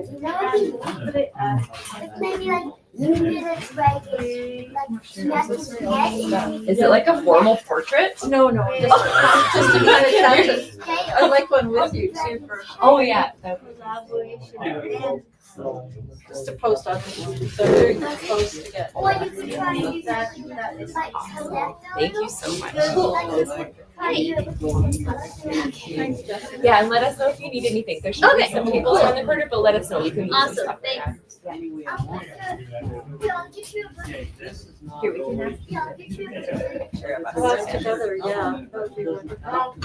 Maybe like you did a dragon, like snapping head. Is it like a formal portrait? No, no. Just to kind of tell you. I'd like one with you too for Oh yeah. Collaboration. just to post on. So very good post to get. Or you could try to use that like collect. Thank you so much. Thanks, Yeah, and let us know if you need anything. There should be some tables on the corner, but let us know. We can move some Awesome. stuff around. Thanks. any way I want. Yeah, I'll get you a picture. This is not. Here, we can have- Yeah, I'll get you a picture. Us together, yeah. That would be wonderful.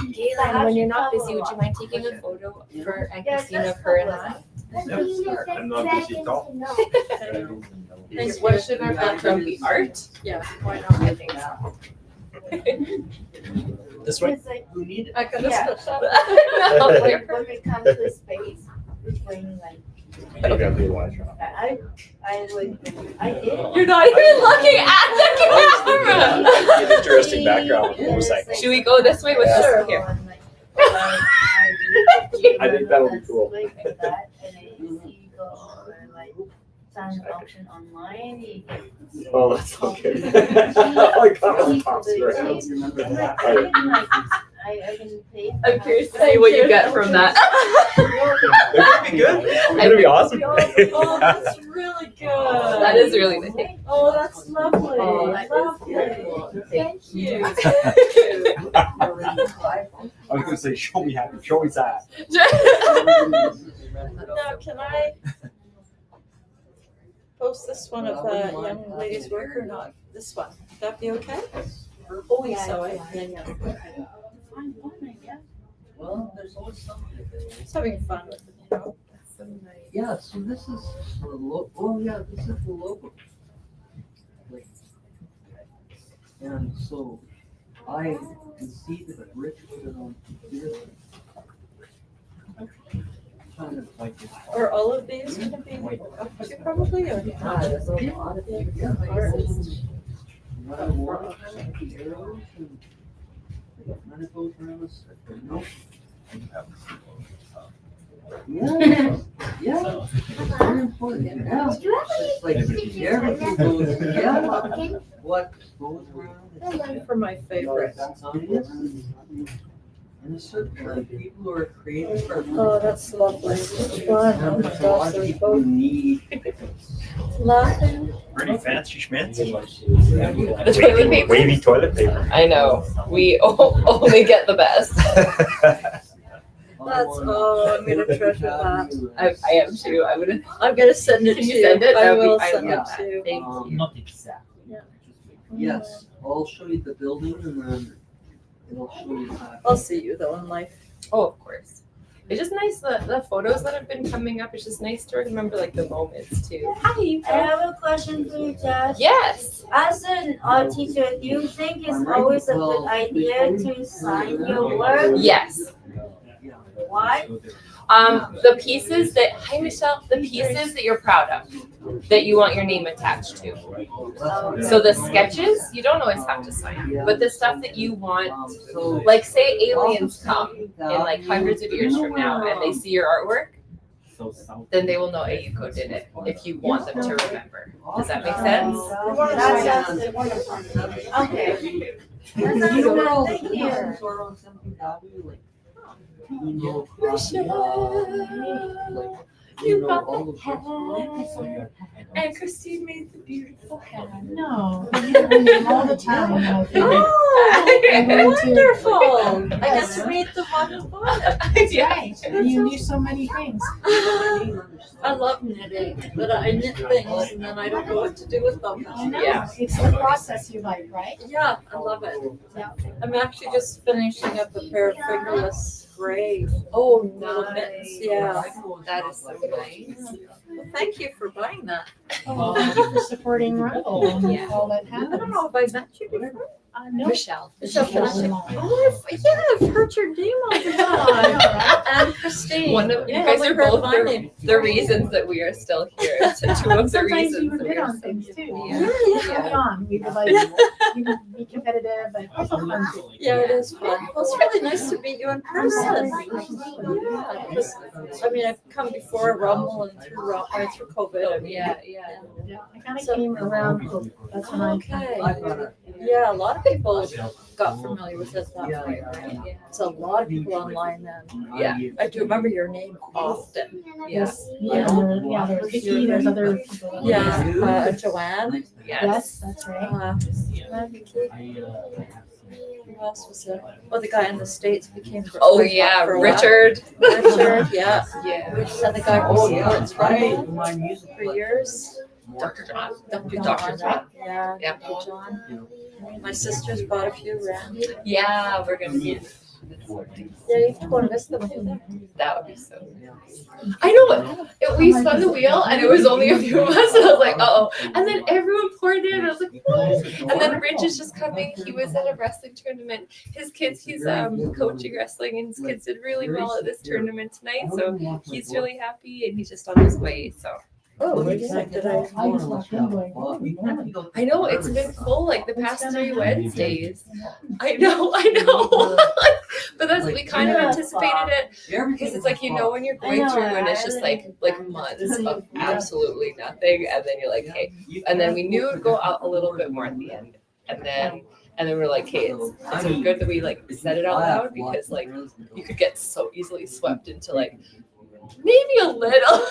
And when you're not busy, would you mind taking a photo for Aunt Christina of her and I? I'm not busy at all. Thanks. What should our background be? Art? Yeah, why not? I think so. This way? It's like, Who need it? I could Yeah. have stopped. No, when it comes to space, it's raining like, I would, I did. You're not even looking at the camera. An interesting background with motorcycles. Should we go this way with this here? I think that'll be cool. Like that, and then you see go like some auction online, you get. Oh, that's okay. I got the tops right. I can pay. I'm curious to see what you get from that. They're gonna be good. They're gonna be awesome. Oh, that's really good. That is really nice. Oh, that's lovely. Oh, that is Lovely. Thank you. I was gonna say, show me happy, show me sad. Now, can I post this one of the young lady's work or not? This one, would that be okay? Oh, yeah. So, yeah. Well, there's always something. Just having fun with it, you know? Yeah, so this is for the oh yeah, this is the logo. Like, and so I can see that Rich put it on here. Kind of like this. Are all of these gonna be up to probably, or? There's a lot of different artists. What I want, the arrows and none of those around us. Nope. Yeah, yeah. Very important. Yeah. Do you have It's like everything goes together. What goes around is For my favorite. science and a certain like people who are creative. Oh, that's lovely. Which one? Oh my And a gosh, lot of they're people both need. laughing. Pretty fancy schmancy. The toilet paper? Wavy toilet paper. I know. We only get the best. That's, oh, I'm gonna treasure that. I am too. I would. I'm gonna send it Can to you you. send it? I That would be- will I send love it that. to you. Thank you. Not exactly. Yes, I'll show you the building and then it'll show you that. I'll see you though in life. Oh, of course. It's just nice the photos that have been coming up. It's just nice to remember like the moments too. Hi. I have a question for you, Josh. Yes. As an art teacher, do you think it's always a good idea to sign your work? Yes. Why? The pieces that hi Michelle, the pieces that you're proud of, that you want your name attached to. So the sketches, you don't always have to sign, but the stuff that you want, like say aliens come in like hundreds of years from now and they see your artwork, then they will know Ayuko did it if you want them to remember. Does that make sense? That sounds wonderful. Okay. That sounds good. Thank you. You got the hat, and Christine made the beautiful hat. No, you hear her name all the time. Oh, wonderful! I get to meet the one who bought it. That's right. You knew so many things. I love knitting, but I knit things and then I don't know what to do with them. I know. Yeah. It's the process you like, right? Yeah, I love it. Yeah. I'm actually just finishing up a pair of fingerless gray Oh, little mittens. Yeah. That is so nice. Well, thank you for buying that. Oh, thank you for supporting Rumble and Yeah. all that I happens. don't know if I met you before. No. Michelle. Michelle Michelle. Oh, I've heard your name all the time. And Christine. One of you Yeah, guys I are heard both my name. the reasons that we are still here. It's two of the Sometimes we reasons would that we bid are on still things too. Yeah. Early on, we would like, we would be competitive, but it's fun too. Yeah, it is fun. Well, it's really nice to meet you in person. Yeah, 'cause, I mean, I've come before Rumble and through COVID. I mean, Yeah. Yeah, I kind of came around, that's when I. Okay. Yeah, a lot of people got familiar with it that way, right? So a lot of people online then. Yeah. I do remember your name often. Yes. Yeah, there's Vicky, there's other people. Yeah, Joanne. Yes, that's right. Joanne, Vicky. Who else was there? Oh, the guy in the States became. Oh very hot yeah, for a while. Richard. Richard, yeah. Yeah. And the guy Oh, from yeah. Sports Right My music. for years. Dr. John. Dr. Dr. John. Yeah. Yeah. Dr. John. My sister's bought a few around. Yeah, we're gonna be. Yeah, you have to go and visit them when you're there. That would be so nice. I know. We spun the wheel and it was only a few of us. And I was like, oh. And then everyone poured in. I was like, what? And then Rich is just coming. He was at a wrestling tournament. His kids, he's coaching wrestling, and his kids did really well at this tournament tonight. So he's really happy, and he's just on his way. So. Oh, what do you think? Did I? I know it's been full like the past 3 Wednesdays. I know. But that's we kind of anticipated it because it's like when you're going through and it's just like months of absolutely nothing, and then you're like, hey, and then we knew it would go out a little bit more at the end, and then we're like, hey, it's good that we like said it out loud because like you could get so easily swept into like. Maybe a little.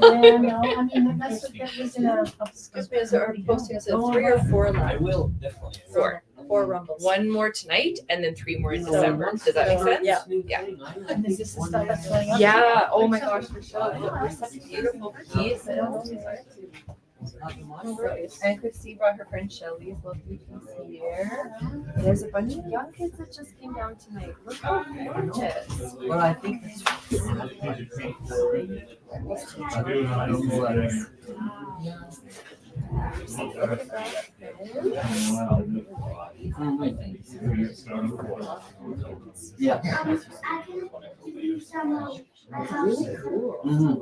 Yeah, no, I mean, that's what that was in a. Excuse me, is there posting? Is it 3 or 4 left? I will, definitely. 4 rumbles. 1 more tonight, and then 3 more in December. Does that make sense? Yeah. Yeah. And is this the stuff that's going up? Yeah. Oh my gosh, Michelle, look, we're such beautiful piece. And Christy brought her friend Shelly's lovely piece here. There's a bunch of young kids that just came down tonight. Look how gorgeous. But I think it's. Yeah. Mhm.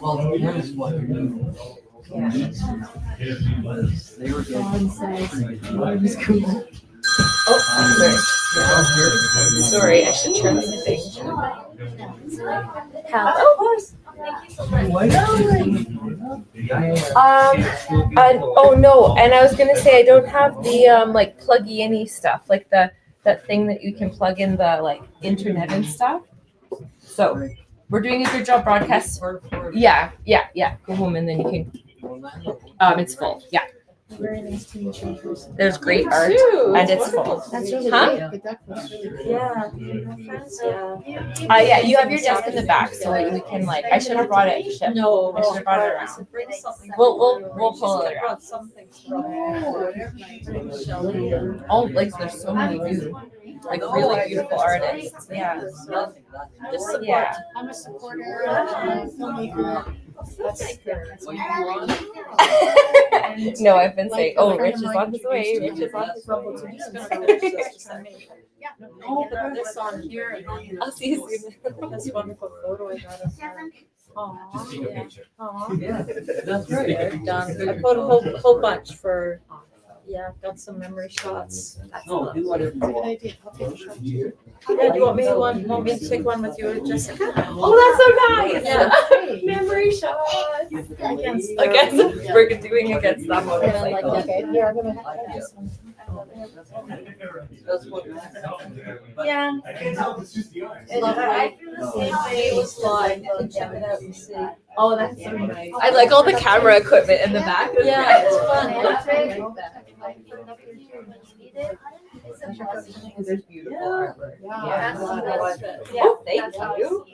Well, here's what you do. Yeah. They were John says, Oh, sorry, I should turn the thing. Oh no, and I was gonna say I don't have the like pluggy any stuff, like that thing that you can plug in the like internet and stuff. So we're doing a good job broadcast. Yeah. Go home and then you can. It's full. Yeah. very nice to meet you in person. There's great art and it's full. That's really Huh? great. The duck was really great. Yeah. My friends, yeah. Yeah, you have your desk in the back so that we can like. I should have brought it. Ship. No, I should have brought it I around. said, bring something. We'll pull it I around. brought some things from Shelley and. Oh, like there's so many beautiful, like really beautiful artists. Yeah. Just support. Yeah. I'm a supporter, filmmaker. That's what I want. No, I've been saying, oh, Rich is on his way. Rich is on his way. Oh, but this on here. I'll see you soon. This wonderful photo I got of her. Aw, Take a yeah. picture. Aw. Yeah, that's They're right. done. I put a whole bunch for, got some memory shots. No, do whatever you Good want. idea. I'll take a shot. Yeah, do you want me to take one with you, Jessica? Oh, that's so nice. Yeah. Memory shot. Against the- Against, we're doing against that motorcycle. Okay, here, I'm gonna have this one. That's what. Yeah. I can't tell if it's just the eyes. I feel the same way. It was live. You can check it out and see. Oh, that's so nice. I like all the camera equipment in the back. Yeah, it's fun. There's beautiful artwork. Yeah. Oh, thank you.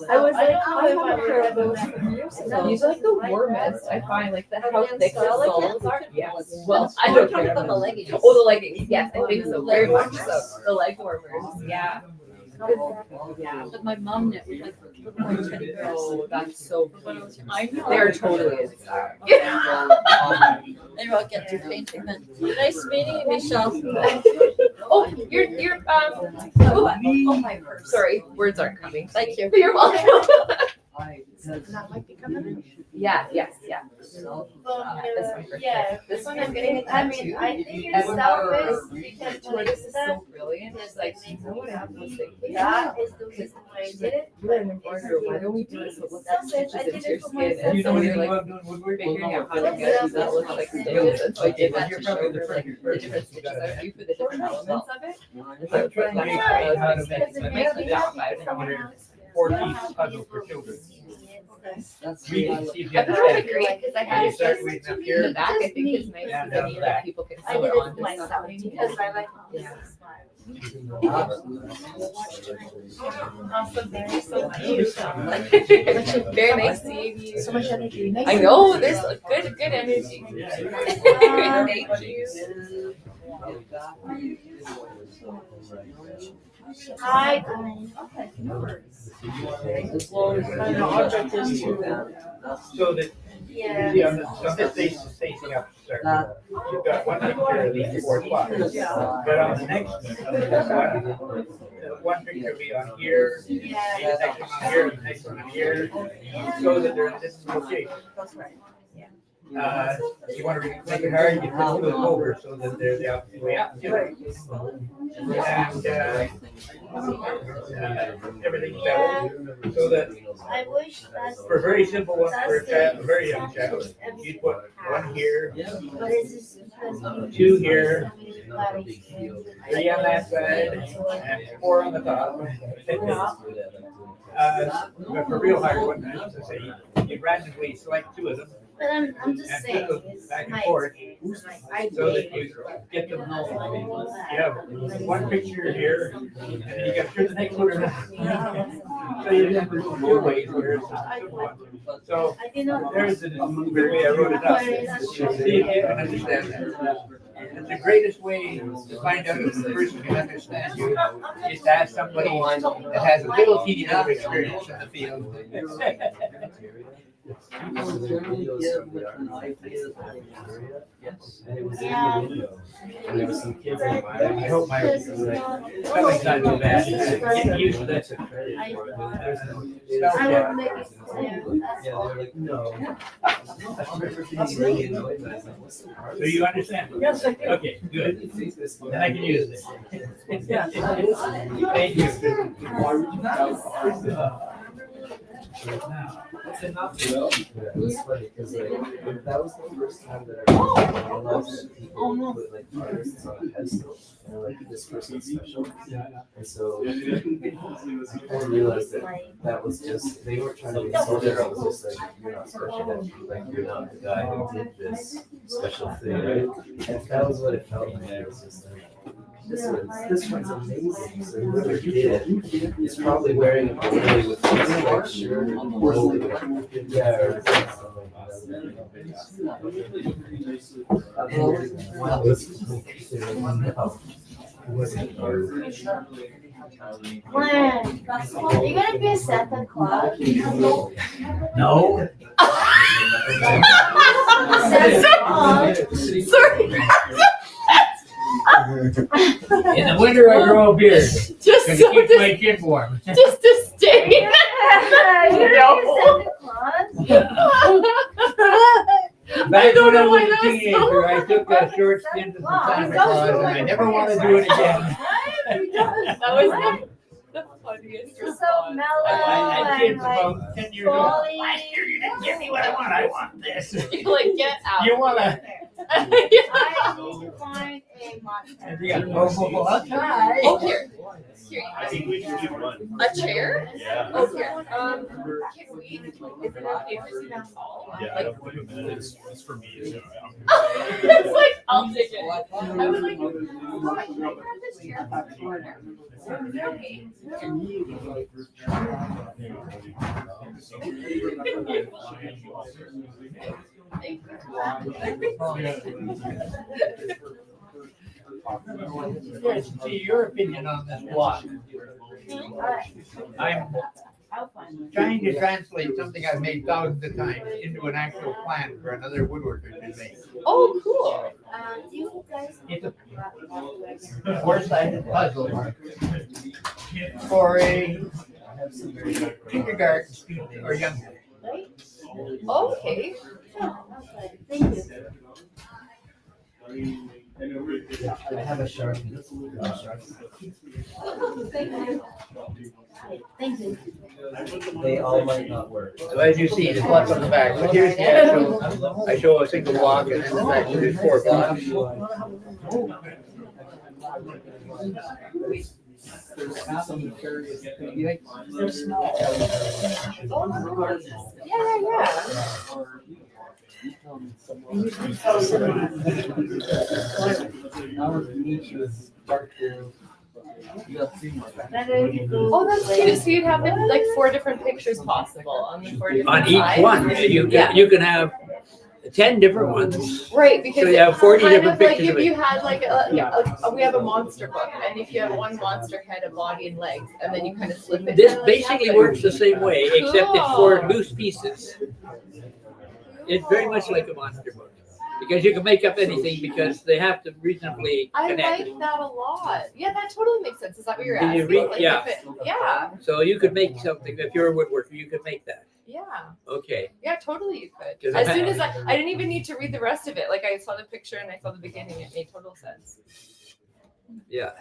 I was like, oh, I want a pair of those from years ago. These are like the warmest. I find like the how thick the soles are. Yes. Well, I don't care. The leggings. Oh, the leggings. Yes, I think so. Very much so. The leg warmers. Yeah. Yeah. But my mom knit with like little white teddy bears. Oh, that's so When I was cute. young. I know. They're totally inspiring. Maybe I'll get to painting then. Nice meeting you, Michelle. Oh, you're oh my word. Sorry, words aren't coming. Thank you. You're welcome. That might be coming. Yeah, yes, yeah. This one I'm getting a tattoo. I think And it's selfish because the artist is so brilliant. She's like, you know what I was thinking? that is the reason why I did it. You're an embroiderer. Why don't we do it so it looks like Selfish. I stitches did into your it for skin? myself. And so we were like figuring out how to get it that looks like stitches. And so I did that to show her like the different stitches I do for the different elements of it. And so I put that together. So it makes me feel about it. 14 puzzle for children. That's We the can see if I you thought have it was great because I had You it start just waiting up in here. the back. I think it's nice Yeah, that down back. people can I sew did it it on myself this because I like. Awesome, thank you so much. stuff. Very nice seeing you. So much energy. Nice I to know meet there's you. a good energy. Thank you. Hi. So that, Yeah. see, on this facing up, sir, you've got one picture of these 4 spots. But on the next one picture will be on here, the Yeah. next one on here, the next one on here, so that they're in this location. That's right. If you want to make it hard, you can flip it over so that they're the opposite way up. And everything's beveled, so that I wish that's. for very simple ones, for a child, a very young child, you'd put 1 here, But it's just. 2 here, 3 on that side, and 4 on the top. But for real hard ones, as I say, you randomly select 2 of them But I'm just and saying, flip them it's back my and forth experience, my so that you get them. You have 1 picture here, and then you got to turn the next one around. So you have 2 ways where it's just simple ones. So I did not. there's the way I wrote it up. See if you can understand that. And the greatest way to find out if the person can understand you is to ask somebody that has a little teeny bit of experience in the field. People generally give an idea of the area. Yes. And it was in Yeah. the window. And there were some kids in my I hope my Because spelling's not too bad. Get used to that. I thought There's no I spell would check. make it clear, that's Yeah, all. they're like, no. I remember being really annoyed, but I was like, what's the part? So you understand? Yes, I do. Okay, good. Then I can use this. Yeah. Thank you. It's enough, you know? Yeah, it was funny, because like, that was the first time that I realized that people put like artists on a pedestal, and like, this person's special. And so, I realized that that was just, they weren't trying to insult her, it was just like, you're not special, like, you're not the guy who did this special thing, right? And that was what it felt like, it was just like, this one's amazing. So whoever did it is probably wearing a really with this white shirt or yeah, or something When you're gonna be a Santa Claus. No. Sorry. In the winter, I grow a beard. Just Because so it keeps my kid warm. just to stay. You're gonna be Santa Claus. Back don't when I know was why a that's so teenager, I took a short stint as a Santa Claus, and I never want to do it again. That was the funniest It's so response. mellow I had and kids like about 10 years old. falling. Last year you didn't give me what I want. I want this. You're like, get out. You want to? I need to find a And monster. you got, oh, I'll try. Oh, here. Here. I think we should do one. A chair? Yeah. Oh, here. Can we, is it okay for you to call? Yeah, I don't believe it. It's for me. So It's like, I'll take it. I was like, oh, I can have this chair back in the corner. Okay. Yes, see your opinion on this block. I'm trying to translate something I've made thousands of times into an actual plan for another woodworker to make. Oh, cool. Do you guys? It's a four-sided puzzle for a kindergarten student or younger. Okay. Thank you. I have a Sharpie. Thank you. They all might not work. So as you see, there's lots on the back, but here's the actual, I show a single block and then the back there's 4 blocks. there's some curious things. They're small. Yeah. Our beach was dark blue. You got 3 more. Oh, that's cute. So you'd have like 4 different pictures possible on the 4 different On each sides. one, you can have 10 different ones. Right, because So you have 40 kind different of like pictures if of it. you had like we have a monster book, and if you have one monster head, a body, and legs, and then you kind of flip it. This kinda like basically that. works the same way, except it's for Cool. loose pieces. It's very much like a monster book. Because you can make up anything because they have to reasonably I connect. like that a lot. Yeah, that totally makes sense. Is that what you're Can you asking? read- Like, yeah. if it- yeah. So you could make something, if you're a woodworker, you could make that. Yeah. Okay. Yeah, totally you could. 'Cause As I- soon as I didn't even need to read the rest of it. Like I saw the picture and I saw the beginning, it made total sense. Yeah.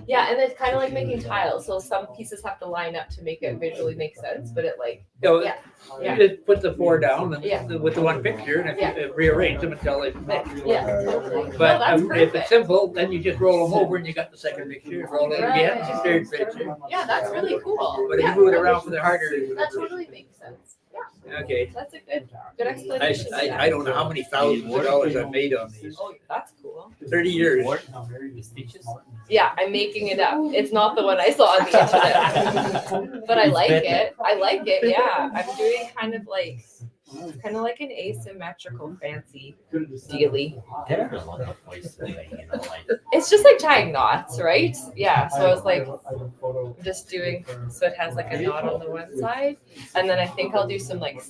Yeah, and it's kind of like making tiles. So some pieces have to line up to make it visually make sense, but it like So yeah. you Yeah. just put the 4 down and Yeah. with the one picture and if Yeah. you rearrange them until they fit. Yeah, totally. No, But that's if perfect. it's simple, then you just roll them over and you got the second picture, roll it again, Right. third picture. Yeah, that's really cool. But if Yeah, you move it around for the harder. that totally makes sense. Yeah, Okay. that's a good I, explanation. I don't know how many thousands of dollars I've made on these. Oh, that's cool. 30 years. Yeah, I'm making it up. It's not the one I saw on the internet, but I like it. I like it. Yeah, I'm doing kind of like an asymmetrical fancy dealy. There are a lot of ways to make, like. It's just like tying knots, right? Yeah. So I was like, just doing so it has like a knot on the one side, and then I think I'll do some like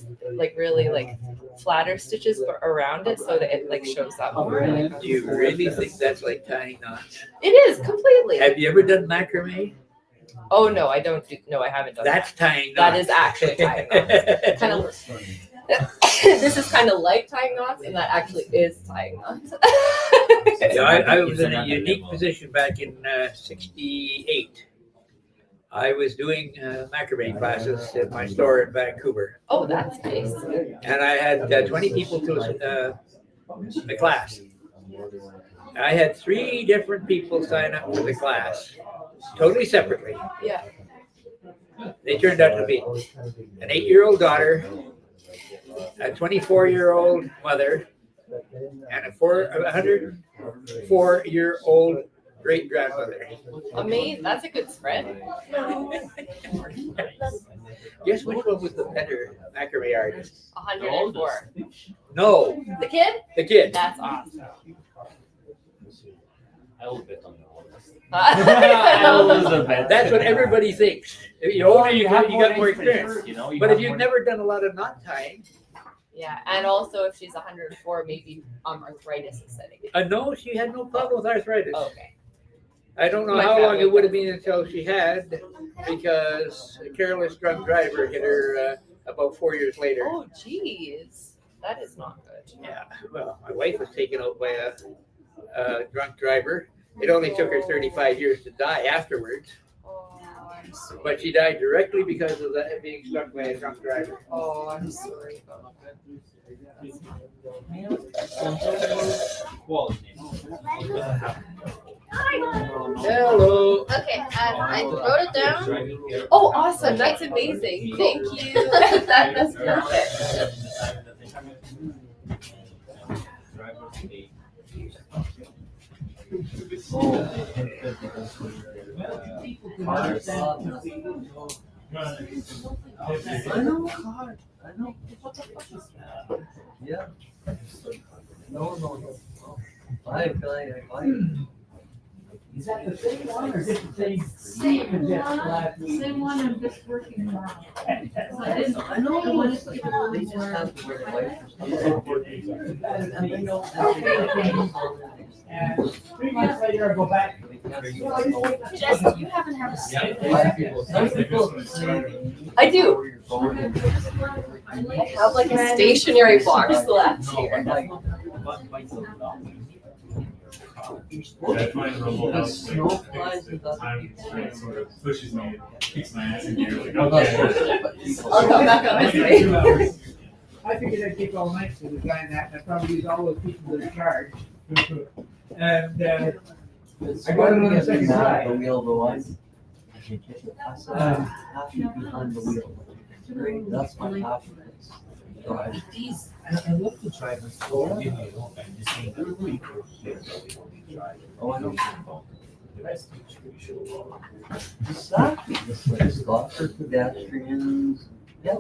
really like flatter stitches around it so that it like shows up more. Do you really think that's like tying knots? It is completely. Have you ever done macrame? Oh no, I don't do. No, I haven't done That's tying that. knots. That is actually tying knots. Kind of. This is kind of like tying knots, and that actually is tying knots. Yeah, I was in a unique position back in '68. I was doing macrame classes at my store in Vancouver, Oh, that's nice. and I had 20 people to the class. I had 3 different people sign up for the class, totally separately. Yeah. They turned out to be an 8-year-old daughter, a 24-year-old mother, and a 104-year-old great grandmother. Amazing. That's a good spread. Guess which one was the better macrame artist? 104. No, The kid? the kid. That's awesome. I will bet on the oldest. That's what everybody thinks. If you're older, you got more experience. You know, But if you've never done a lot of knot tying, Yeah, and also if she's 104, maybe arthritis is setting in. no, she had no problem with arthritis. Okay. I don't know My how long family it would have been until she had, because a careless drunk driver hit her about 4 years later. Oh, geez. That is not good. Yeah, well, my wife was taken out by a drunk driver. It only took her 35 years to die afterwards, Oh, I'm sorry. but she died directly because of that being struck by a drunk driver. Oh, I'm sorry about that. Hello. Okay, I wrote it down. Oh, awesome. That's amazing. Thank you. That's perfect. I know, God. I know. Yeah. No. I. Is that the same one or different things? Same one, I'm just working now. I know the ones like they just have to wear white. And they know. And 3 months later, I go back. Jess, you haven't had a Some people say I do. I have like a stationary box left here. That's my rumble. the snow flies and Time sort of pushes me, kicks my ass in gear. Like, I'll come back on this way. I figured I'd take all night to design that, and I probably use all those pieces of the charge. And I got it on the second try. the wheel of the one. I said, I'm happy behind the wheel. That's my happiness. Drive. I love to drive and so you know, I'm just saying that people here that we only drive. Oh, I know. The rest is pretty sure. Exactly. It's like stop for pedestrians. Yeah.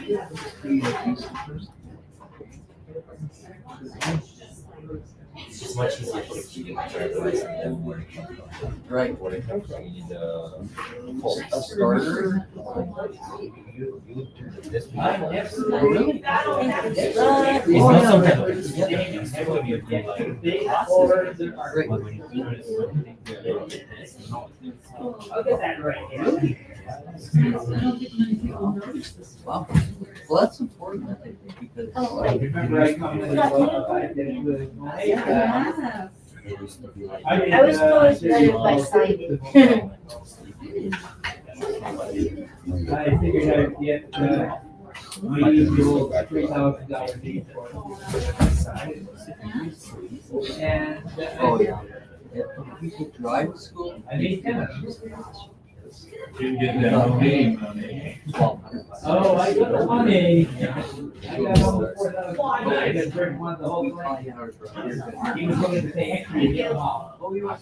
Be a decent person. It's much easier for you to drive the license than work. Right. What it comes to, you need a A starter. you do this. Oh, really? It's not some kind of it's gonna be a good Great. Wow. Well, that's important, I think, because. Oh, I was always better by sighted. I figured I'd get, my usual $3,000 fee for it. And. Oh, yeah. You could drive to school. I made 10 of them. Didn't get that name. Oh, I got the money. I got almost 4,000. I got 31 the whole thing. He was willing to pay extra to get them all. Oh, you are.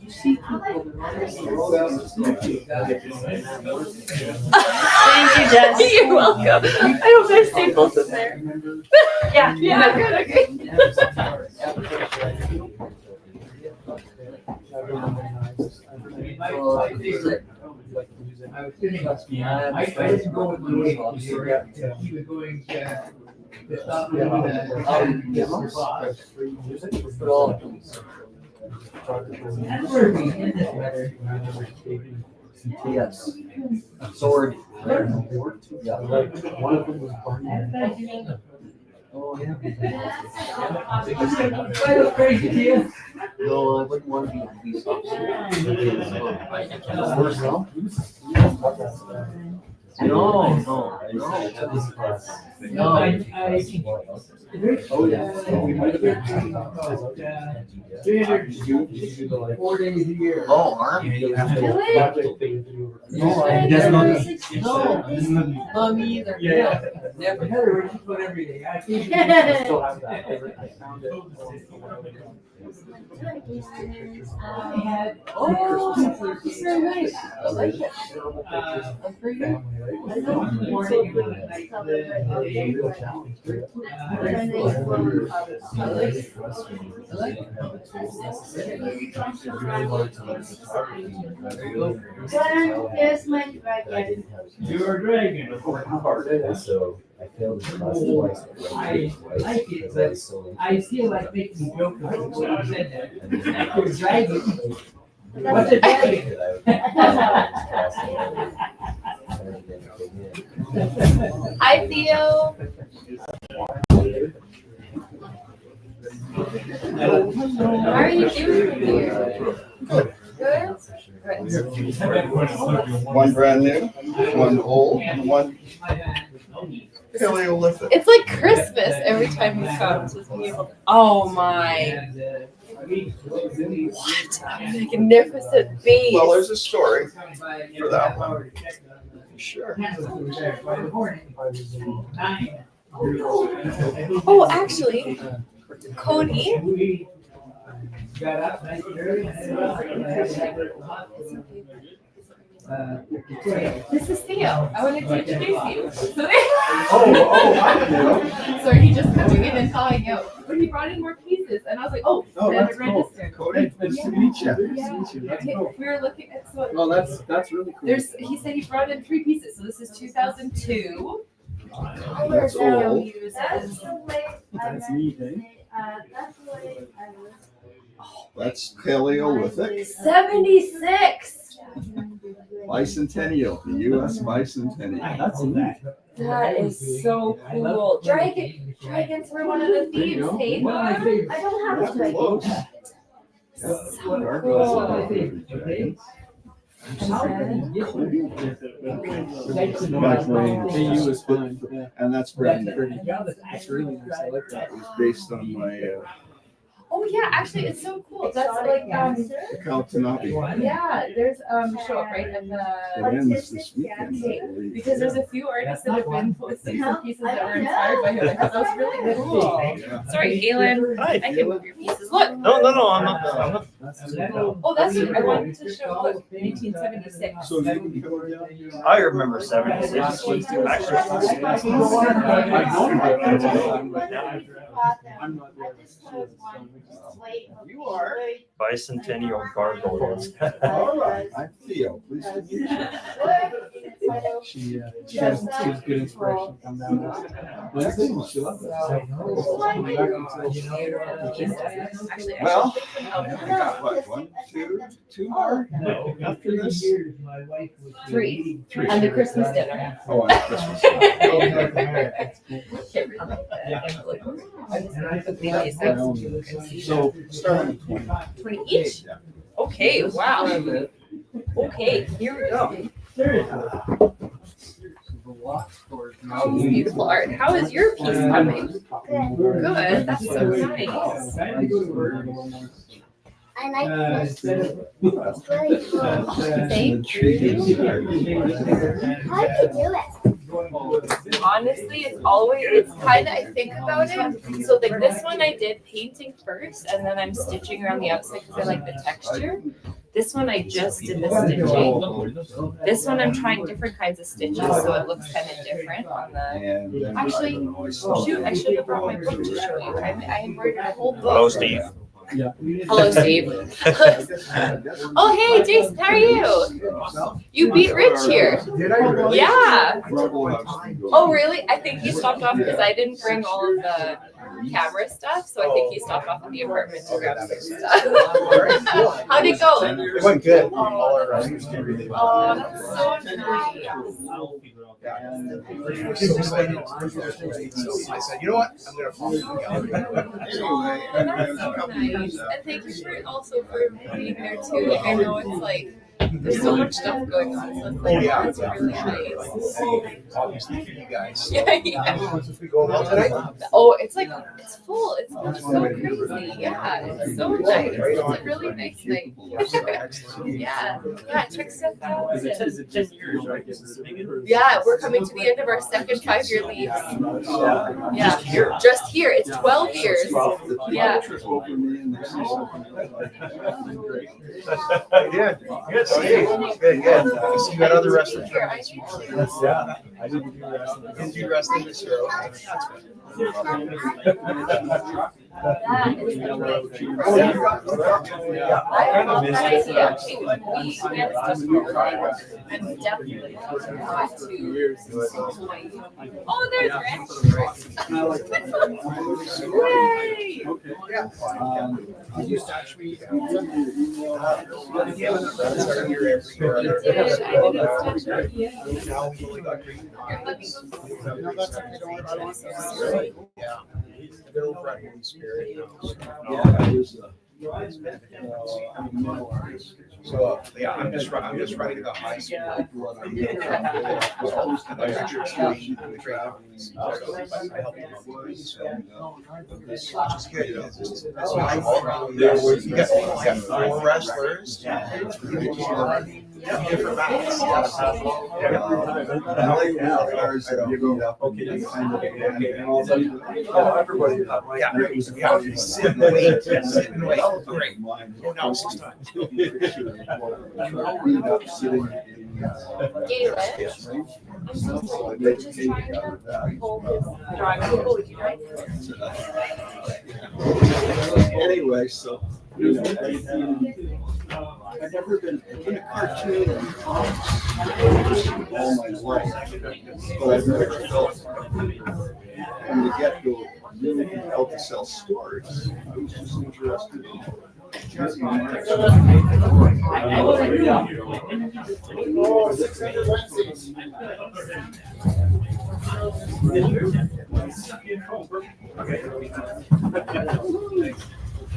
You see people Thank you, Jess. You're welcome. I hope there's staples in there. Yeah, good, okay. I didn't go with the way he was going to stop Yes. Sword. Yeah. One of them was Barney. Oh, yeah. That was crazy, dear. No, I wouldn't want to be a police officer. No. Oh, yeah. We might have been 4 days a year. Oh, Army. No, It does not. No, me either. Yeah. Never. Heather, we just went every day. I think we still have that. I found it. Oh, it's very nice. I like it. That's very good. I know. Here's my dragon. You're a dragon. So I failed this class twice. I like it, but I feel like making jokes when you said that. You're a dragon. What's a dragon? Hi, Theo. How are you doing here? Good. One brand new, one old, and one Paleolithic. It's like Christmas every time he comes. It's beautiful. Oh my. What a magnificent beast. Well, there's a story for that one. Sure. Oh, actually, Cody. Got up nice and early. This is Theo. I wanted to introduce you. I didn't know. Sorry, he just coming in and calling out. But he brought in more pieces, and I was like, oh, That's cool. registered. Cody, nice to meet you. Yeah. Okay, we were looking at so Well, that's really cool. he said he brought in 3 pieces. So this is 2002. That's old. That's the way I That's neat, eh? that's the way I was. That's Paleolithic. 76. Bicentennial, the U.S. Bicentennial. That's neat. That is so cool. Dragons were one of the themes, hey? I don't have a That's close. KU is fine, and that's brand new. It's really nice. I like that. It was based on my Oh yeah, actually, it's so cool. That's like Kaltanavi. yeah. There's show up right in the It ends this weekend, I believe. because there's a few artists that have been posting some pieces that were inspired by him. I thought that was really cool. Sorry, Galen. Hi. I can move your pieces. Look. No, I'm not. Oh, that's what I wanted to show. Look, 1976. So you can come down. I remember 76. I'm not there. You are. Bicentennial gargoyles. All right, I'm Theo. Please meet you. She has good inspiration come down there. Wednesday, and she loves it. Well, I got what, 1, 2, 2 more after this? 3. And the Christmas dinner. Oh, and Christmas. So start on 20. 20 each? Okay, wow. Okay, here we go. Oh, beautiful art. How is your piece coming? Good, that's so nice. I like this. It's really cool. Thank you. How do you do it? Honestly, it's kind of, I think about it. So like this one I did painting first and then I'm stitching around the outside because I like the texture. This one I just did the stitching. This one I'm trying different kinds of stitches so it looks kind of different on the. Actually, shoot, I should have brought my book to show you. I embroidered a whole book. Hello, Steve. Hello, Steve. Oh, hey, Jason, how are you? You beat Rich here. Yeah. Oh, really? I think he stopped off because I didn't bring all of the camera stuff, so I think he stopped off at the apartment to grab some stuff. How'd it go? It went good. Oh, that's so nice. I said, you know what? I'm gonna follow you. That's so nice. And thank you also for being there too. Like, I know it's like there's so much stuff going on, so it's like it's really nice. Obviously for you guys. Yeah. We go well tonight? Oh, it's like it's full. It's so crazy. Yeah, it's so nice. It's a really nice night. Yeah, yeah. Check stuff out. It says 10 years, right? Yeah, we're coming to the end of our second 5-year lease. Yeah, just here. It's 12 years. Yeah. Good. Good. So you got other wrestlers. Yeah, I didn't do wrestling. Did you wrestling this year? That is the I'm definitely want to. Oh, there's Yay! I used to actually. Yeah. Good old Holy Spirit. So yeah, I'm just ready to go high school. You got 4 wrestlers. Different mounts. Everybody. Sit and wait. Great. Oh, no, 6 times. Anyway, so I've never been a cartoon or comics all my life, but I've never felt from the get-go really compelled to sell stories. I was just interested in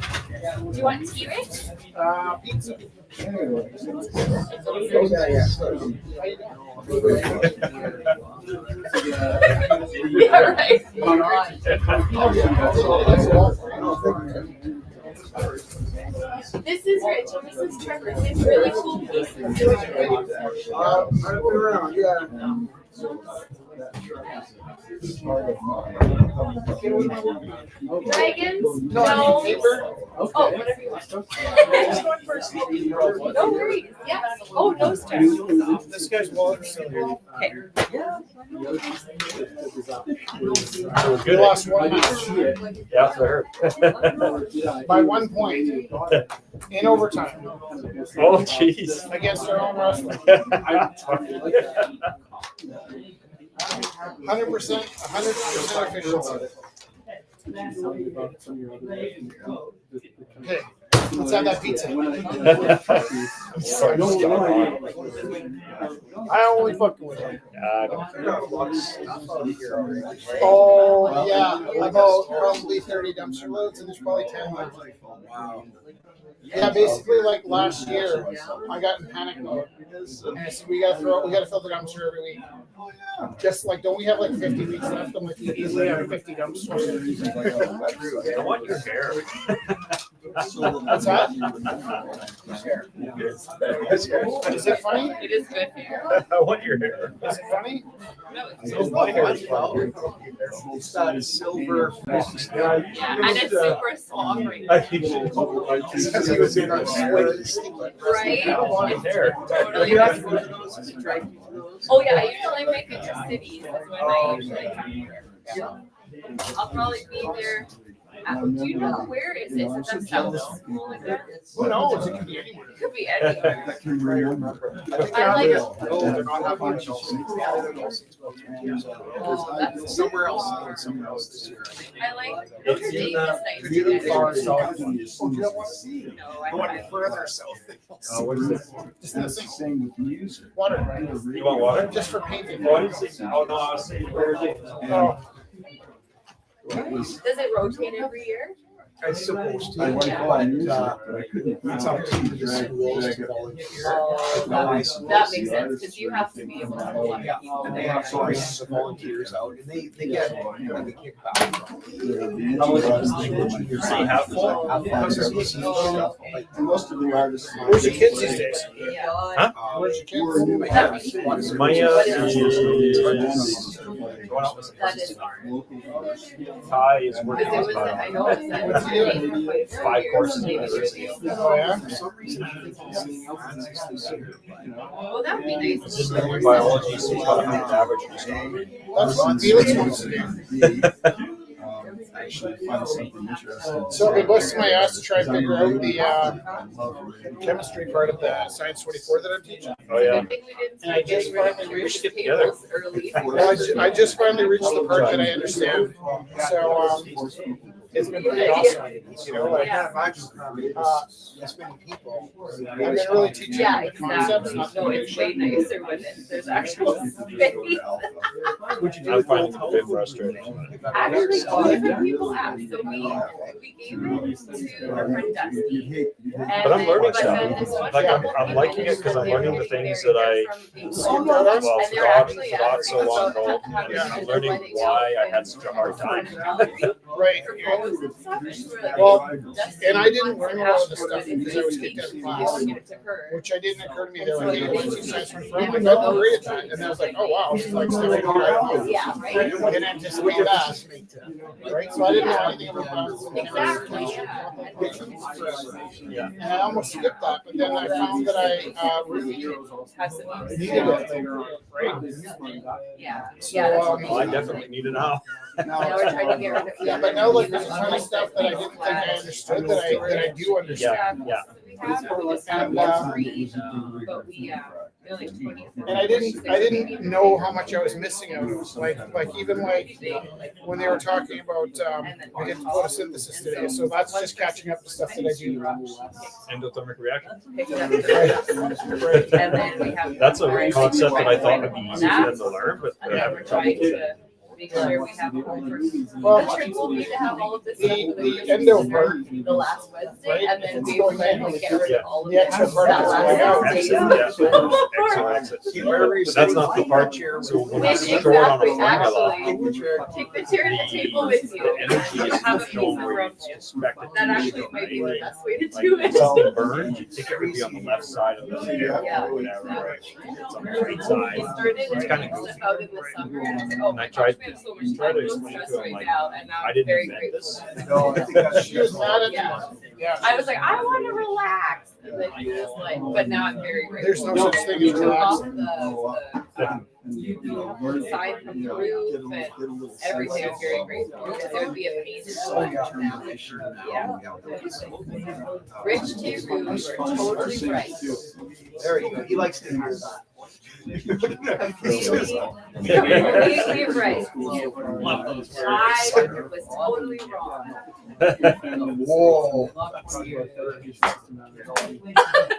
Do you want tea, Rich? Pizza. Yeah, right. This is Rich and this is Trevor. They have really cool pieces. Dragons? No. Oh, whatever you want. No worries. Yes. Oh, no stress. This guy's wallet's still here. Okay. We lost one match Yeah, that's what I heard. by 1 point in overtime Oh, jeez. against our own wrestler. 100% efficiency. Okay, let's have that pizza. I only fucking with him. Oh, yeah, about probably 30 dumpster loads, and there's probably 10 left. Wow. Yeah, basically like last year, I got in panic mode. And I said, we gotta fill the dumpster every week. Just like, don't we have like 50 weeks left? I'm like, we easily have 50 dumpsters. I want your hair. What's that? Is it funny? It is good hair. I want your hair. Is it funny? No, It's my hair as well. It's that silver. yeah, and it's super soft right now. I think Right? It's hair. Totally. Oh yeah, I usually make it to cities. That's when I usually come here. Yeah. I'll probably be there. Do you know where is it? Is it the South School like that? Who knows? It could be anywhere. It could be anywhere. I like it. No, they're not having it. Oh, that's Somewhere else. Somewhere else this year. I like Notre Dame is nice. Really too. far south. You don't want to see. No, I I want haven't. further south. What is it? Just the same with music. Water. You want water? Just for painting. Oh, I didn't see. Oh, no, I was saying, where is it? Oh, Does it rotate every year? it's supposed to. Yeah. It's up to the schools to volunteer. Oh, that makes sense because you have to be able to hold on. And they have choice of volunteers out, and they get the kickback. See, half full? Most of the artists. Where's your kids these days? Yeah. Huh? Where's your kids? My is going out with That is hard. Ty is Because working it was, on I noticed that it was taking quite a few 5 years courses to in make university. it. Oh, yeah? Well, that would be nice. Just doing biology, so it's about half average. That's what Felix wants to do. So I've been busting my ass to try and figure out the chemistry part of the Science 24 that I'm teaching. Oh, yeah. Good thing we didn't And I just get rid of finally the reached it together. tables early. Well, I just finally reached the part that I understand. So it's been pretty awesome. You know, like it's been people. I've been really teaching Yeah, the concepts, exactly. not the No, it's way information. nicer when there's actual space. I'm finding it a bit frustrating. Actually, two different people asked, so we gave it to our friend Dusty. But I'm learning stuff. Like, I'm liking it because I'm learning the things that I, forgot so long ago. And I'm learning why I had such a hard time. Right. Well, and I didn't learn a lot of the stuff because I was kicked out of class, which I didn't occur to me. They're like, hey, you want to see science from front? I'm like, I'm great at that. And I was like, oh, wow, this is like stuff I don't Yeah, right. I didn't anticipate that. Right? So I didn't know anything about Exactly, yeah. And I almost skipped that, but then I found that I really needed it. Right? Yeah. So, Well, I definitely need it now. Now we're trying to get rid of it. yeah, but now like there's a ton of stuff that I didn't think I understood that I do understand. Yeah. And But we, like 20. and I didn't know how much I was missing out of. Like even like when they were talking about we get photosynthesis today, so that's just catching up to stuff that I do. Endothermic reaction. And then we have. That's a concept that I thought would be easy for them to learn, but they're having trouble. make sure we have all Well, the trick will be to have all of this the- stuff for the Christmas endo dinner part, the last Wednesday, right? and then It's we going would in. like get rid of all of The extra part that is last going out. day. Exit, yeah. But that's not the part, so when it's short on a Exactly, formula, actually, take the chair to the table with you, and have a piece of rope. expect it That to actually might be the like, best way to like, do it. something burned, you think it would be on the left side of the chair Yeah. or whatever, right? It's on the right side. We started It's kind of stuff out in the summer, and I was like, oh And my I gosh, tried we have so much to try time, to no explain stress to him, right like, now, and now I I'm didn't very invent grateful. this. No, I think that's. She was mad at Yeah. Yeah. I was like, I want to relax, and then he was like, but now I'm very grateful. There's no such thing He as took off relaxing. the side from the roof and everything. I'm very grateful because there would be a pain in the Yeah. Rich T. Rouge, you're totally right. There you go. He likes to hear that. Completely right. I was totally wrong. Whoa.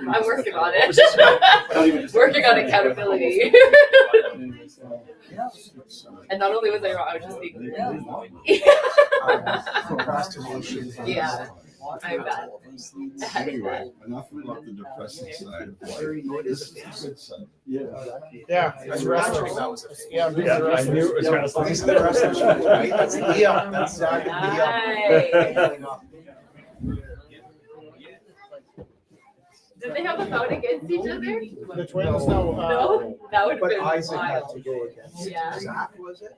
I'm working on it. Working on accountability. And not only was I wrong, I was just being. Procrastination. Yeah, I'm bad. Anyway, enough about the depressing side of life. This is the good side. Yeah, it's wrestling. Yeah, I'm doing Yeah, the I wrestling. knew it was wrestling. He's the wrestling, right? That's the deal. That's exactly the deal. Did they have a bout against each other? The twins, no. No, that would have But been Isaac had wild. to go against. Yeah. Zach, was it?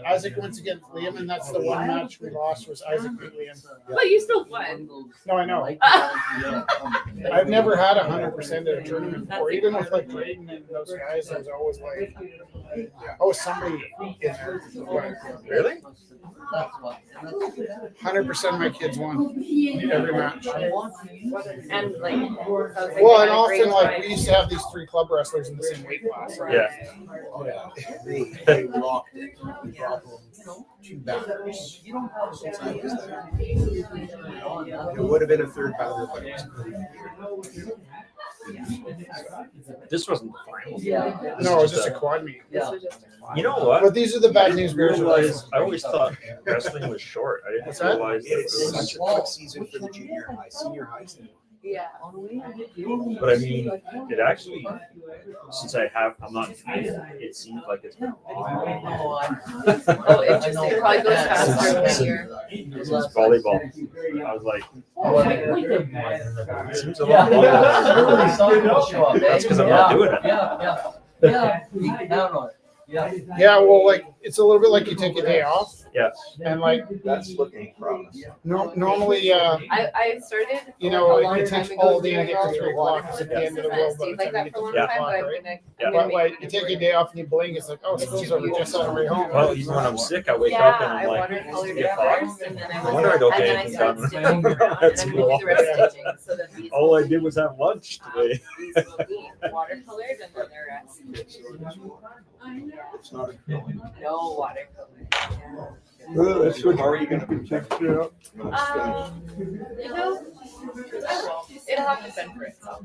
Isaac went against Liam, and that's the one match we lost was Isaac beat Liam. But you still won. No, I know. I've never had 100% at a tournament before. Even with like Drayden and those guys, there's always like, oh, somebody in there. Really? 100% of my kids won every match. And like, Well, and often like we used to have these 3 club wrestlers in the same weight class. Yeah. They rocked it. We brought home 2 batters since I was there. It would have been a 3rd batter, but it was pretty weird. This wasn't the final. No, it was just a quad meet. You know what? But these are the bad news bears. Realize, I always thought wrestling was short. I What's didn't that? realize that it It's was such a quick season for the junior high, senior high. Yeah. But I mean, it actually, since I'm not in it seems like it's been a long. Oh, interesting. It probably goes faster when you're. Since volleyball. I was like, it seems a Yeah. lot longer. Yeah. That's because I'm not doing it. Yeah. Down on it. Yeah. Yeah, well, like it's a little bit like you take a day off, Yeah. and like That's looking promising. normally, I started. you know, a long it takes time all ago day to doing get to all 3 the o'clock. water It's at the end of the colours. world It by the stayed like time you that get for to a long 3 time, o'clock, but I'm right? gonna. Yeah. But like you take a day off and you blink, it's like, oh, school's over, just on the way home. Well, even when I'm sick, I wake Yeah, up and I I'm like, watercolored get it hot. first, and then I No was, wonder I don't and then get I anything started done. stitching around, and That's I'm gonna do the rest stitching, so that these All I did was have lunch today. these will be watercolored, and then the rest. It's not a No watercolor. Well, that's good. How are you gonna protect it up? You know, it'll have to fend for itself.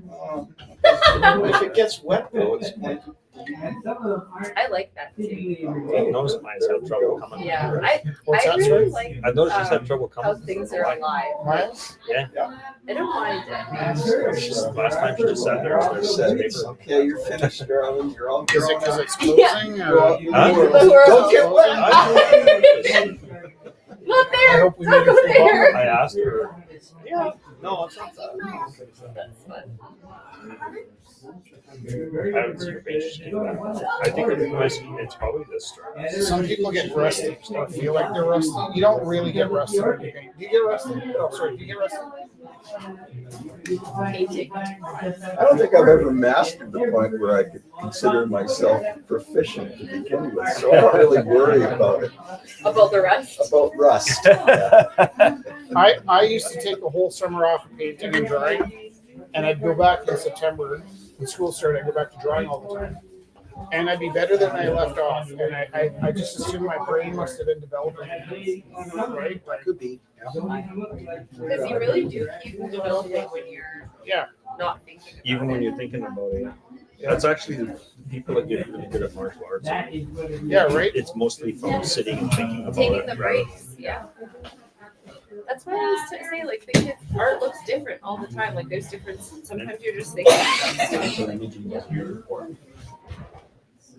If it gets wet though, it's going to. I like that too. I've noticed mine has had trouble coming. Yeah, What's I that, really sorry? like I've noticed it's had trouble how coming. things are alive. Miles? Yeah. I don't mind it. Last time she just sat there and started It's paper. okay, you're finished, darling. You're all. Is it because it's Yeah. closing? Huh? Or? Don't get wet. Not I there. hope we Don't made go it through there. I asked her. Yeah. No, it's not that. That's fun. I haven't seen her page. I think it's probably this stress. Some people get rusty. They feel like they're rusty. You don't really get rusty. Do you get rusty? Oh, sorry. Do you get rusty? Painting. I don't think I've ever mastered the point where I could consider myself proficient to begin with, so I don't really worry about it, About the rest. about rust. I used to take the whole summer off of painting and drawing, and I'd go back in September when school started. I'd go back to drawing all the time, and I'd be better than I left off. And I just assumed my brain must have been developing, right? Like, Could be. Because you really do keep developing when you're yeah. not thinking. Even when you're thinking about it. That's actually the people that get really good at martial arts. Yeah, right. It's mostly from sitting and thinking about Taking it. the breaks, yeah. That's why I used to say, like, the kids' art looks different all the time. Like, there's different. Sometimes you're just thinking.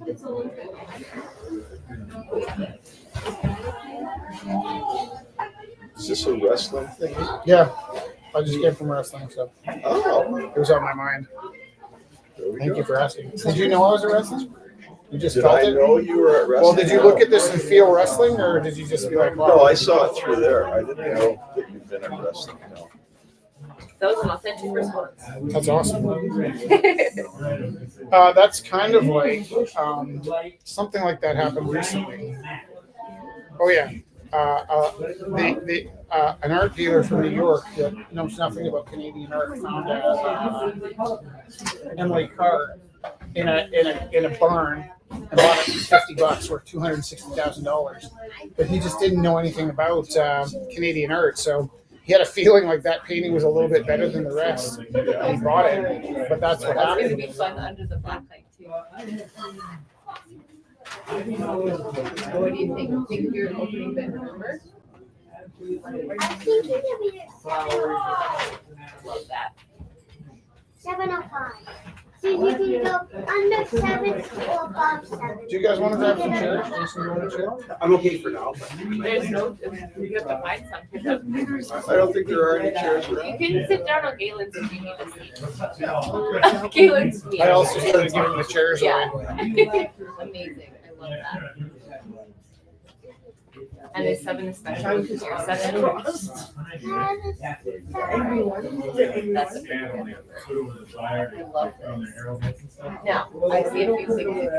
It's a little bit. Is this a wrestling thing? Yeah, I just came from wrestling, so Oh, it was on my mind. there we Thank go. you for asking. Did you know I was a wrestler? You just Did felt I it? know you were at wrestling? Well, did you look at this and feel wrestling, or did you just be like, wow? No, I saw it through there. I didn't know that you've been at wrestling. No. That was an authentic response. That's awesome. That's kind of like something like that happened recently. Oh yeah, an art dealer from New York that knows nothing about Canadian art found Emily Carr in a barn and bought it for $50 worth $260,000. But he just didn't know anything about Canadian art, so he had a feeling like that painting was a little bit better than the rest. And he bought it, but that's what That's gonna happened. be fun under the black light too. What do you think? Think your opening bit, remember? I think you can be at Love that. 7:05. So you can go under 7 or above 7. Do you guys want to grab some chairs? Jason, you want to chill? I'm okay for now. There's no, you have to find something. I don't think there are any chairs You around. can sit down on Galen's if you need a seat. Galen's me. I also started giving the chairs away. Yeah. Amazing. I love that. And is 7 is special because you're 7 across. That's a big one. I love this. Now, I see a few things.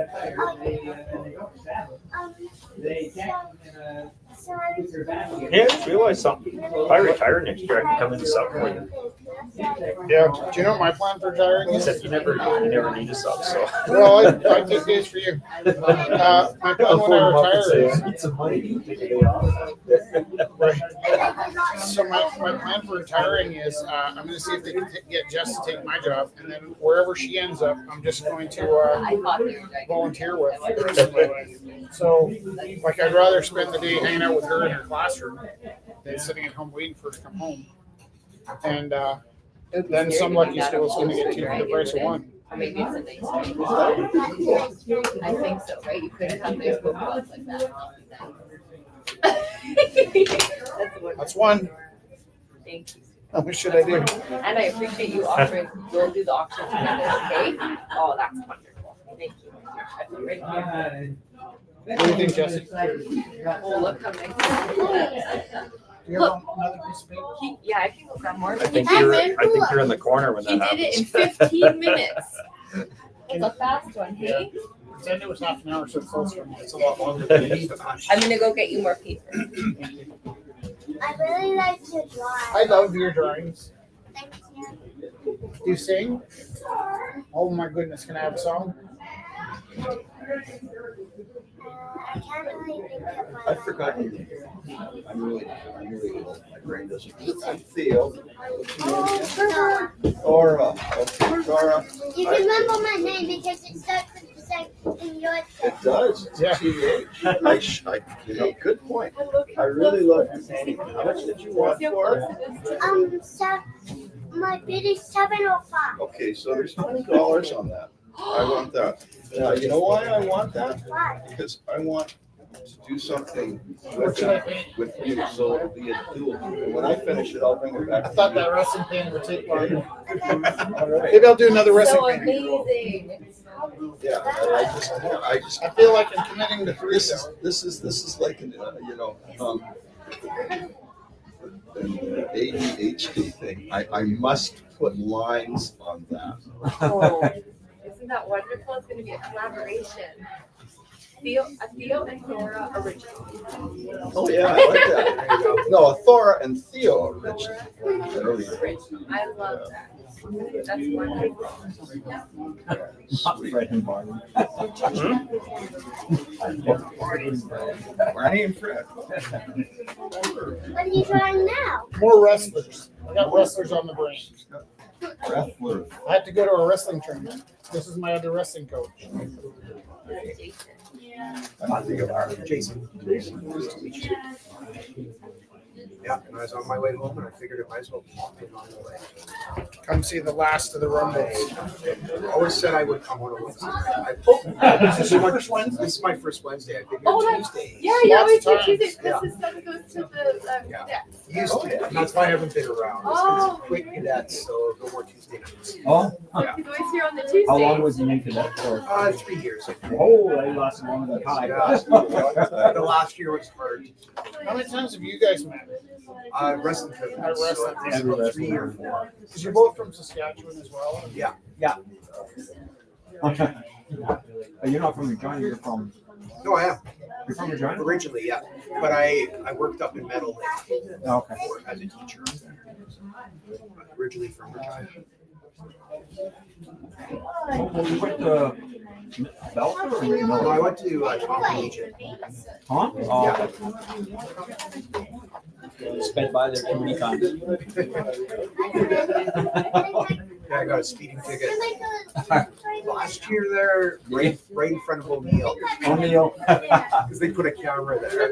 Yeah, I just realized something. If I retire next year, I can come in and sub for you. Yeah. Do you know what my plan for retiring is? Except you never need a sub, so. Well, I take days for you. My plan when I retire is Need some money. right. So my plan for retiring is I'm going to see if they can get Jess to take my job, and then wherever she ends up, I'm just going to I thought you were volunteer with. So, like, I'd rather spend the day hanging out with her in her classroom than sitting at home waiting for her to come home. And then some lucky school's going to get two for the price of one. Or maybe it's a nice thing. I think so, right? You couldn't have nice book clubs like that. That's one. Thank you. How much should I do? And I appreciate you offering, we'll do the auction together, okay? Oh, that's wonderful. Thank you. I feel right here. What do you think, Jesse? Oh, look how nice. Do you have another piece of paper? Yeah, I can go grab more. I think you're in the corner when He that did it in happens. 15 minutes. It's a fast one, hey? Said it was half an hour, so close for me. It's a lot longer than it is. I'm gonna go get you more paper. I really like to draw. I love your drawings. Thank you. Do you sing? Oh my goodness, can I have a song? I can't really think of I one. forgot your name. I'm really ill. My brain doesn't. I'm Theo. Thora. Okay, Thora. You can remember my name because it starts with the same in yours. It does. It's Yeah. TH. Good point. I really love your painting. How much did you want for it? My bid is 7:05. Okay, so there's $20 on that. I want that. Now, you know why I want that? Why? Because I want to do something with you, so it'll be a dual. And when I finish it, I'll bring it back. I thought that wrestling painting would take longer. Maybe I'll do another So wrestling painting. amazing. Yeah, and I just. I feel like I'm committing to three. This is like an, an ADHD thing. I must put lines on that. Oh, isn't that wonderful? It's gonna be a collaboration. Theo and Thora original. Oh yeah, I like that. No, Thora and Theo original. Original. I love that. That's wonderful. Fred and Barney. Barney and Fred. What are you drawing now? More wrestlers. I got wrestlers on the brain. I had to go to a wrestling tournament. This is my other wrestling coach. I think of our Jason. Yeah, and I was on my way home and I figured it might as well pop in on the way. Come see the last of the Rumbles. I always said I would come on a Wednesday. This is my first Wednesday. This is my first Wednesday. I've been Oh, here that's, Tuesdays. yeah, you always do Lots of Tuesdays times. because the stuff goes to the Yeah. cadets. Used to. And that's why I haven't been around. Oh, It's quick cadets, so no more Tuesday nights. Oh, Yeah. he's always here on the Tuesdays. how long was you in cadet for? 3 years. Oh, they lasted longer than I Yeah. thought. The last year was hard. How many times have you guys met? Wrestling tournament. At wrestling. So it's about 3 or 4. Because you're both from Saskatchewan as well. Yeah. But you're not from Regina, you're from, No, I am. you're from Regina? Originally, yeah. But I worked up in Meadow Lake Okay. as a teacher. Originally from Regina. Well, you went to Belfast or No, Miller? I went to Tom Collegiate. Huh? Yeah. Sped by there too many times. Yeah, I got a speeding ticket last year there, right in front of O'Neill. O'Neill. Because they put a camera there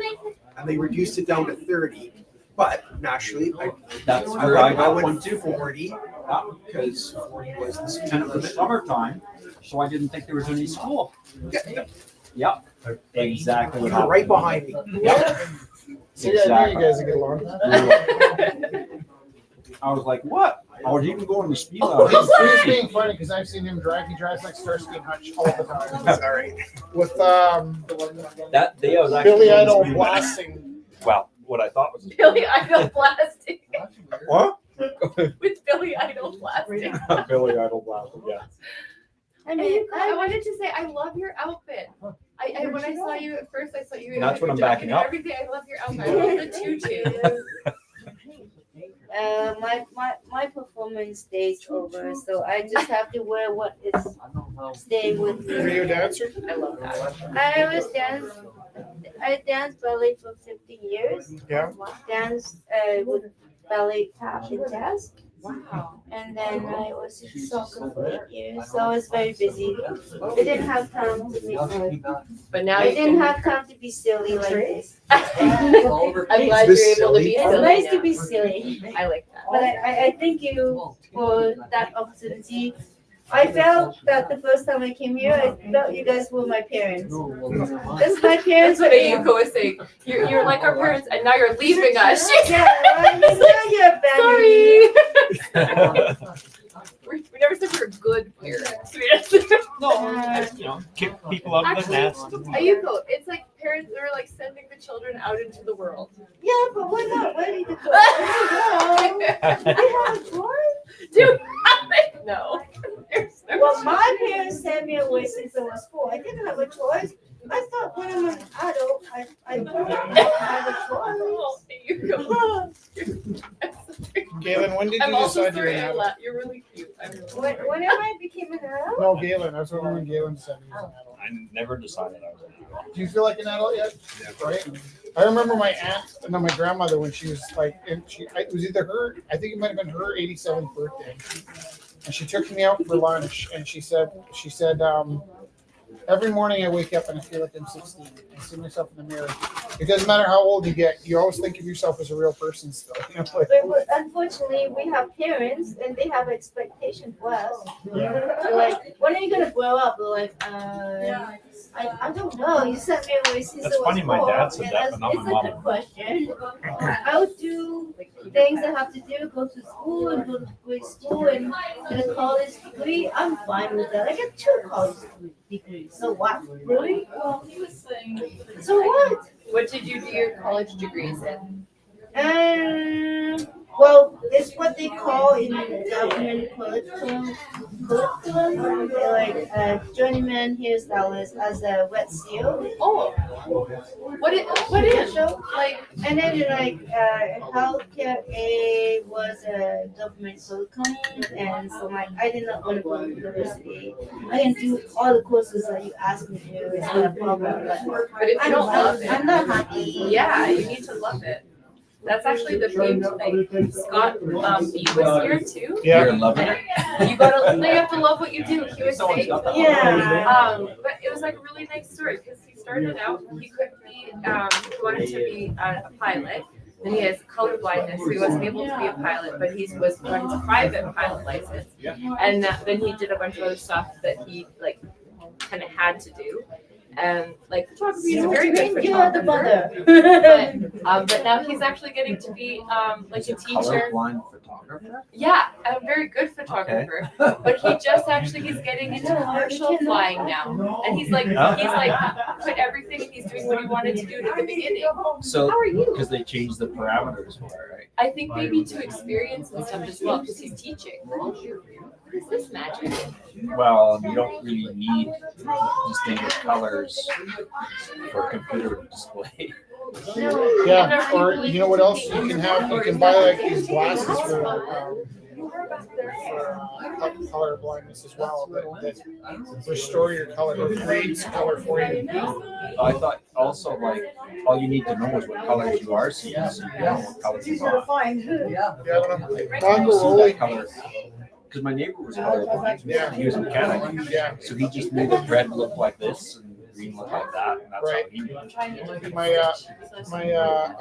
and they reduced it down to 30. But naturally, That's where I got went one too. 40 because 40 was the speed And it was limit. summertime, so I didn't think there was any school. Yeah, Yep, exactly what you're happened. right behind me. Yep. See, I knew you guys would get along. I was like, what? I was even going to speed He's level. being funny because I've seen him drive. He drives like Starsky and Hutch all the time. That's all right. With That day I was actually Billy going Idol speed. blasting. Well, what I thought was Billy Idol blasting. what? With Billy Idol blasting. Billy Idol blasted, yeah. I wanted to say I love your outfit. I when I saw you at first, I saw you. That's what I'm backing up. Everything. I love your outfit. I love the tutu. My performance day's over, so I just have to wear what is staying with Were you a me. dancer? I love that. I danced ballet for 15 years. Yeah. Danced with ballet tap and jazz. Wow. And then I was in soccer for 8 years, so I was very busy. I didn't have time to make But now I you didn't can. have time to be silly like this. I'm glad you're able to be It's silly. nice to now. be silly. I like that. But I thank you for that opportunity. I felt that the first time I came here, I felt you guys were my parents. That's my parents. That's what Ayuko was saying. You're like our parents, and now you're leaving us. Yeah, I'm still here, Sorry. We never said we were good parents. No, you know, kick people out of the nest. Ayuko, it's like parents are like sending the children out into the world. Yeah, but we're not ready to go. We have a choice. Dude, no. Well, my parents sent me away since I was 4. I didn't have a choice. I thought when I'm an adult, I don't have a choice. Galen, when did I'm you also decide you were sorry. an adult? You're really cute. I'm really Whenever I became an adult, No, Galen. I was wondering when Galen decided he was an adult. I never decided I was an adult. Do you feel like an adult yet? Right. I remember my aunt, no, my grandmother, when she was like, it was either her, I think it might have been her 87th birthday, and she took me out for lunch, and she said, every morning I wake up and I feel like I'm 16. I see myself in the mirror. It doesn't matter how old you get, you always think of yourself as a real person still. You know, like, but unfortunately, we have parents and they have expectations for us. They're like, when are you gonna grow up? We're like, I don't know. You sent me away since That's I was funny, my 4. dad said that, but not It's my a mom. good question. I'll do things I have to do, go to school and go to great school and get a college degree. I'm fine with that. I got 2 college degrees. So what? Really? Well, he was saying. So what? What did you do your college degrees in? Well, it's what they call in government curriculum, like journeyman hairstylist as a wet seal. Oh, what is? Like, and then like healthcare aid was a government curriculum, and so like I did not want to go to university. I can do all the courses that you asked me to do. It's not a problem. But if you don't love it, I'm not happy. Yeah, you need to love it. That's actually the theme tonight. Scott B was here too. Yeah. You're loving it. You have to love what you do. He was saying, Yeah. but it was like a really nice story because he started out, he couldn't be, he wanted to be a pilot. Then he has color blindness, so he wasn't able to be a pilot, but he was running a private pilot license. And then he did a bunch of other stuff that he like kind of had to do. And like photography is a very good photographer. But now he's actually getting to be like a teacher. Colorblind photographer. Yeah, a very good photographer. But he just actually he's getting into commercial flying now. And he's like quit everything, he's doing what he wanted to do at the beginning. So How are you? because they changed the parameters for it, right? I think maybe to experience and stuff as well, because he's teaching. What is this magic? Well, you don't really need distinguished colors for computer display. Yeah, or you know what else you can have? You can buy like these glasses for color blindness as well that restore your color, it reads color for you. I thought also like all you need to know is what colors you are seeing, so you know what colors you are. find. Yeah, I don't know. Bongo Color. Because my neighbor was colorblind. Yeah. He was a mechanic. Yeah. So he just made the red look like this and green look like that, and that's how he knew. My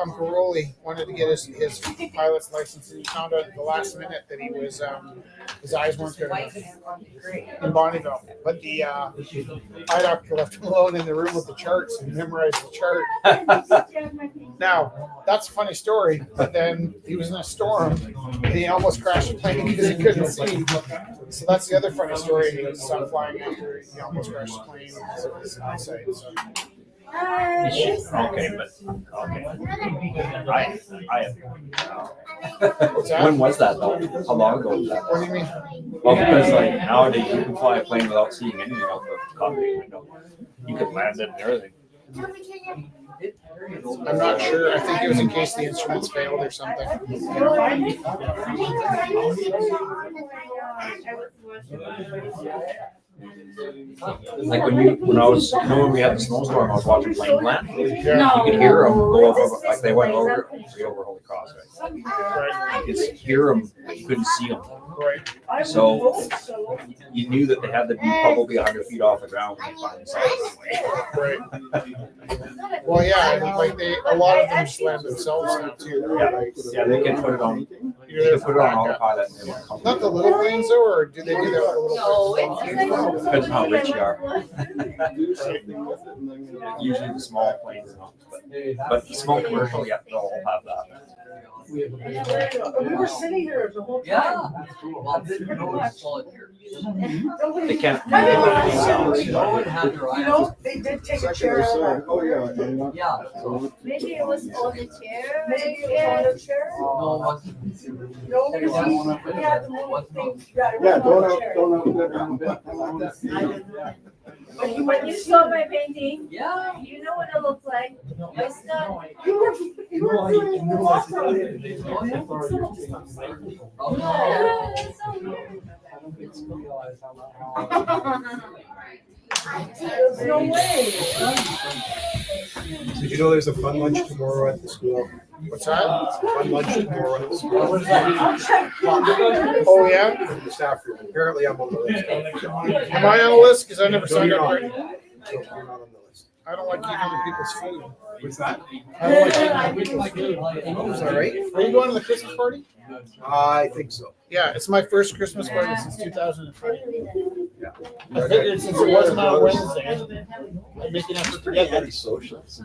Uncle Rolly wanted to get his pilot's license, and he found out at the last minute that he was his eyes weren't good enough in Bonneville. But the eye doctor left him alone in the room with the charts and memorized the chart. Now that's a funny story. But then he was in a storm and he almost crashed the plane because he couldn't see. So that's the other funny story. He was flying after he almost crashed the plane because of his eyesight. So. Okay, but okay. When was that though? How long ago was that? What do you mean? Well, because like nowadays you can fly a plane without seeing anything out the cockpit window. You could land it and everything. I'm not sure. I think it was in case the instruments failed or something. Like when I was, when we had the snowstorm, I was watching plane land. You could hear them go over, like they went over Holy Cross, right? You could hear them, but you couldn't see them. Right. So you knew that they had to be probably 100 feet off the ground when they find themselves anyway. Right. Well, yeah, like a lot of them slam themselves now too. Yeah, they can put it on. You can put it on autopilot. And they won't come. Not the little planes though, or do they do that with the little planes? Depends on how rich you are. Usually the small planes don't, but small commercial, yeah, they'll all have that. We were sitting here the whole time. They can't. You know, they did take a chair out of that. Oh, yeah. Yeah. Maybe it was on the chair. Maybe it was on the chair. No, because he had the little thing. Yeah, don't. But when you saw my painting, you know what it looked like. It's not. You were doing the awesome. There's no way. Did you know there's a fun lunch tomorrow at the school? What's that? Fun lunch tomorrow at the school. What is that? Oh, yeah? In the staff room. Apparently I'm on the list. Am I on the list? Because I never signed you're up. not. Right? You're not on the list. I don't like eating other people's food. What's that? I don't like eating other people's food. Is that right? Are you going to the Christmas party? I think so. Yeah, it's my first Christmas party since 2003. Yeah. I figured since it wasn't on Wednesday, I'd make an effort to get there. Socials.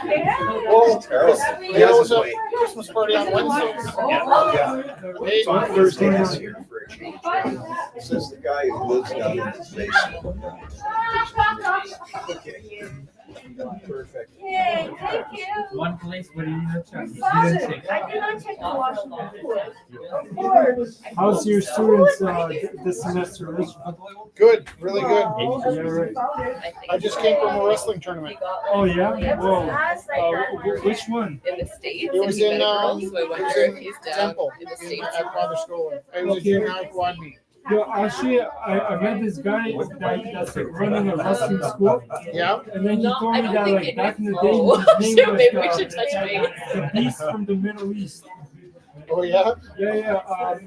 Well, they always have a Christmas party on Wednesdays. Yeah. Hey, It's on Thursday this year for a change. Says the guy who lives down in the basement. Okay. Perfect. Yay, thank you. One place where you didn't check. I did not check the washroom. Of course. How's your students this semester, Rich? good, really good. Yeah, right. I just came from a wrestling tournament. Oh, yeah? Whoa. Like Which one? In the States. It was and he in met a girl, so I wonder if he's down Temple in the States. at Father School. It was a junior high quad meet. Yo, actually, I met this guy that's like running a wrestling school. Yeah. And then he No, told I me don't that think like it back in the is. day, Oh, his shit, name was maybe we should touch base. the Beast from the Middle East. Oh yeah. Yeah.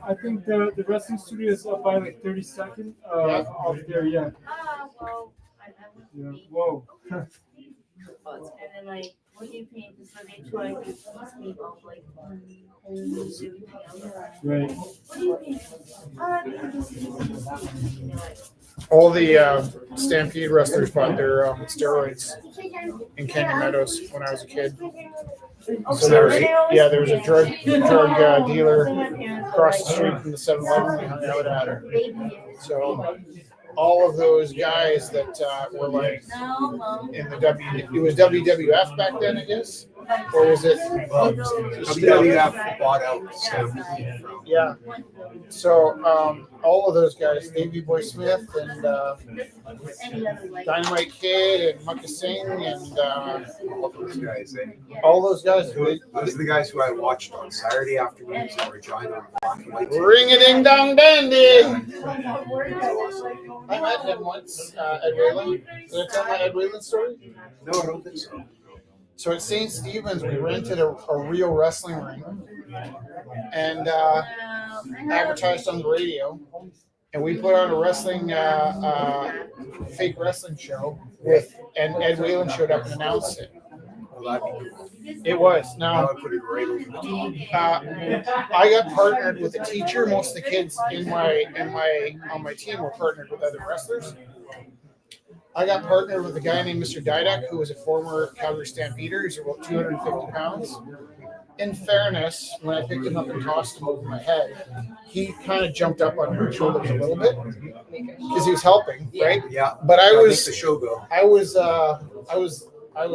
I think the wrestling studio is up by like 32nd off there. Yeah. Yeah. Whoa. And then like, what do you think? So they try to speak of like Right. What do you think? All the Stampede wrestlers bought their steroids in Canyon Meadows when I was a kid. So there was a drug dealer across the street from the 7-Eleven we hung out at. So all of those guys that were like in the it was WWF back then, I guess, or was it? WWF bought out Stampede. Yeah. So all of those guys, Davey Boy Smith and Dynamite Kid and Mucka Singh and all those guys. all those guys. Those are the guys who I watched on Saturday afternoons in Regina. Ring a ding dong dandy. I met him once, Ed Whalen. Did I tell my Ed Whalen story? No, I don't think so. So at St. Stephen's, we rented a real wrestling ring and advertised on the radio. And we put on a wrestling, fake wrestling show and Ed Whalen showed up and announced it. It was. Now, I got partnered with a teacher. Most of the kids on my team were partnered with other wrestlers. I got partnered with a guy named Mr. Didak, who was a former Calgary Stampeder. He's about 250 pounds. In fairness, when I picked him up and tossed him over my head, he kind of jumped up on my shoulders a little bit because he was helping, right? Yeah. But I was the show go. I was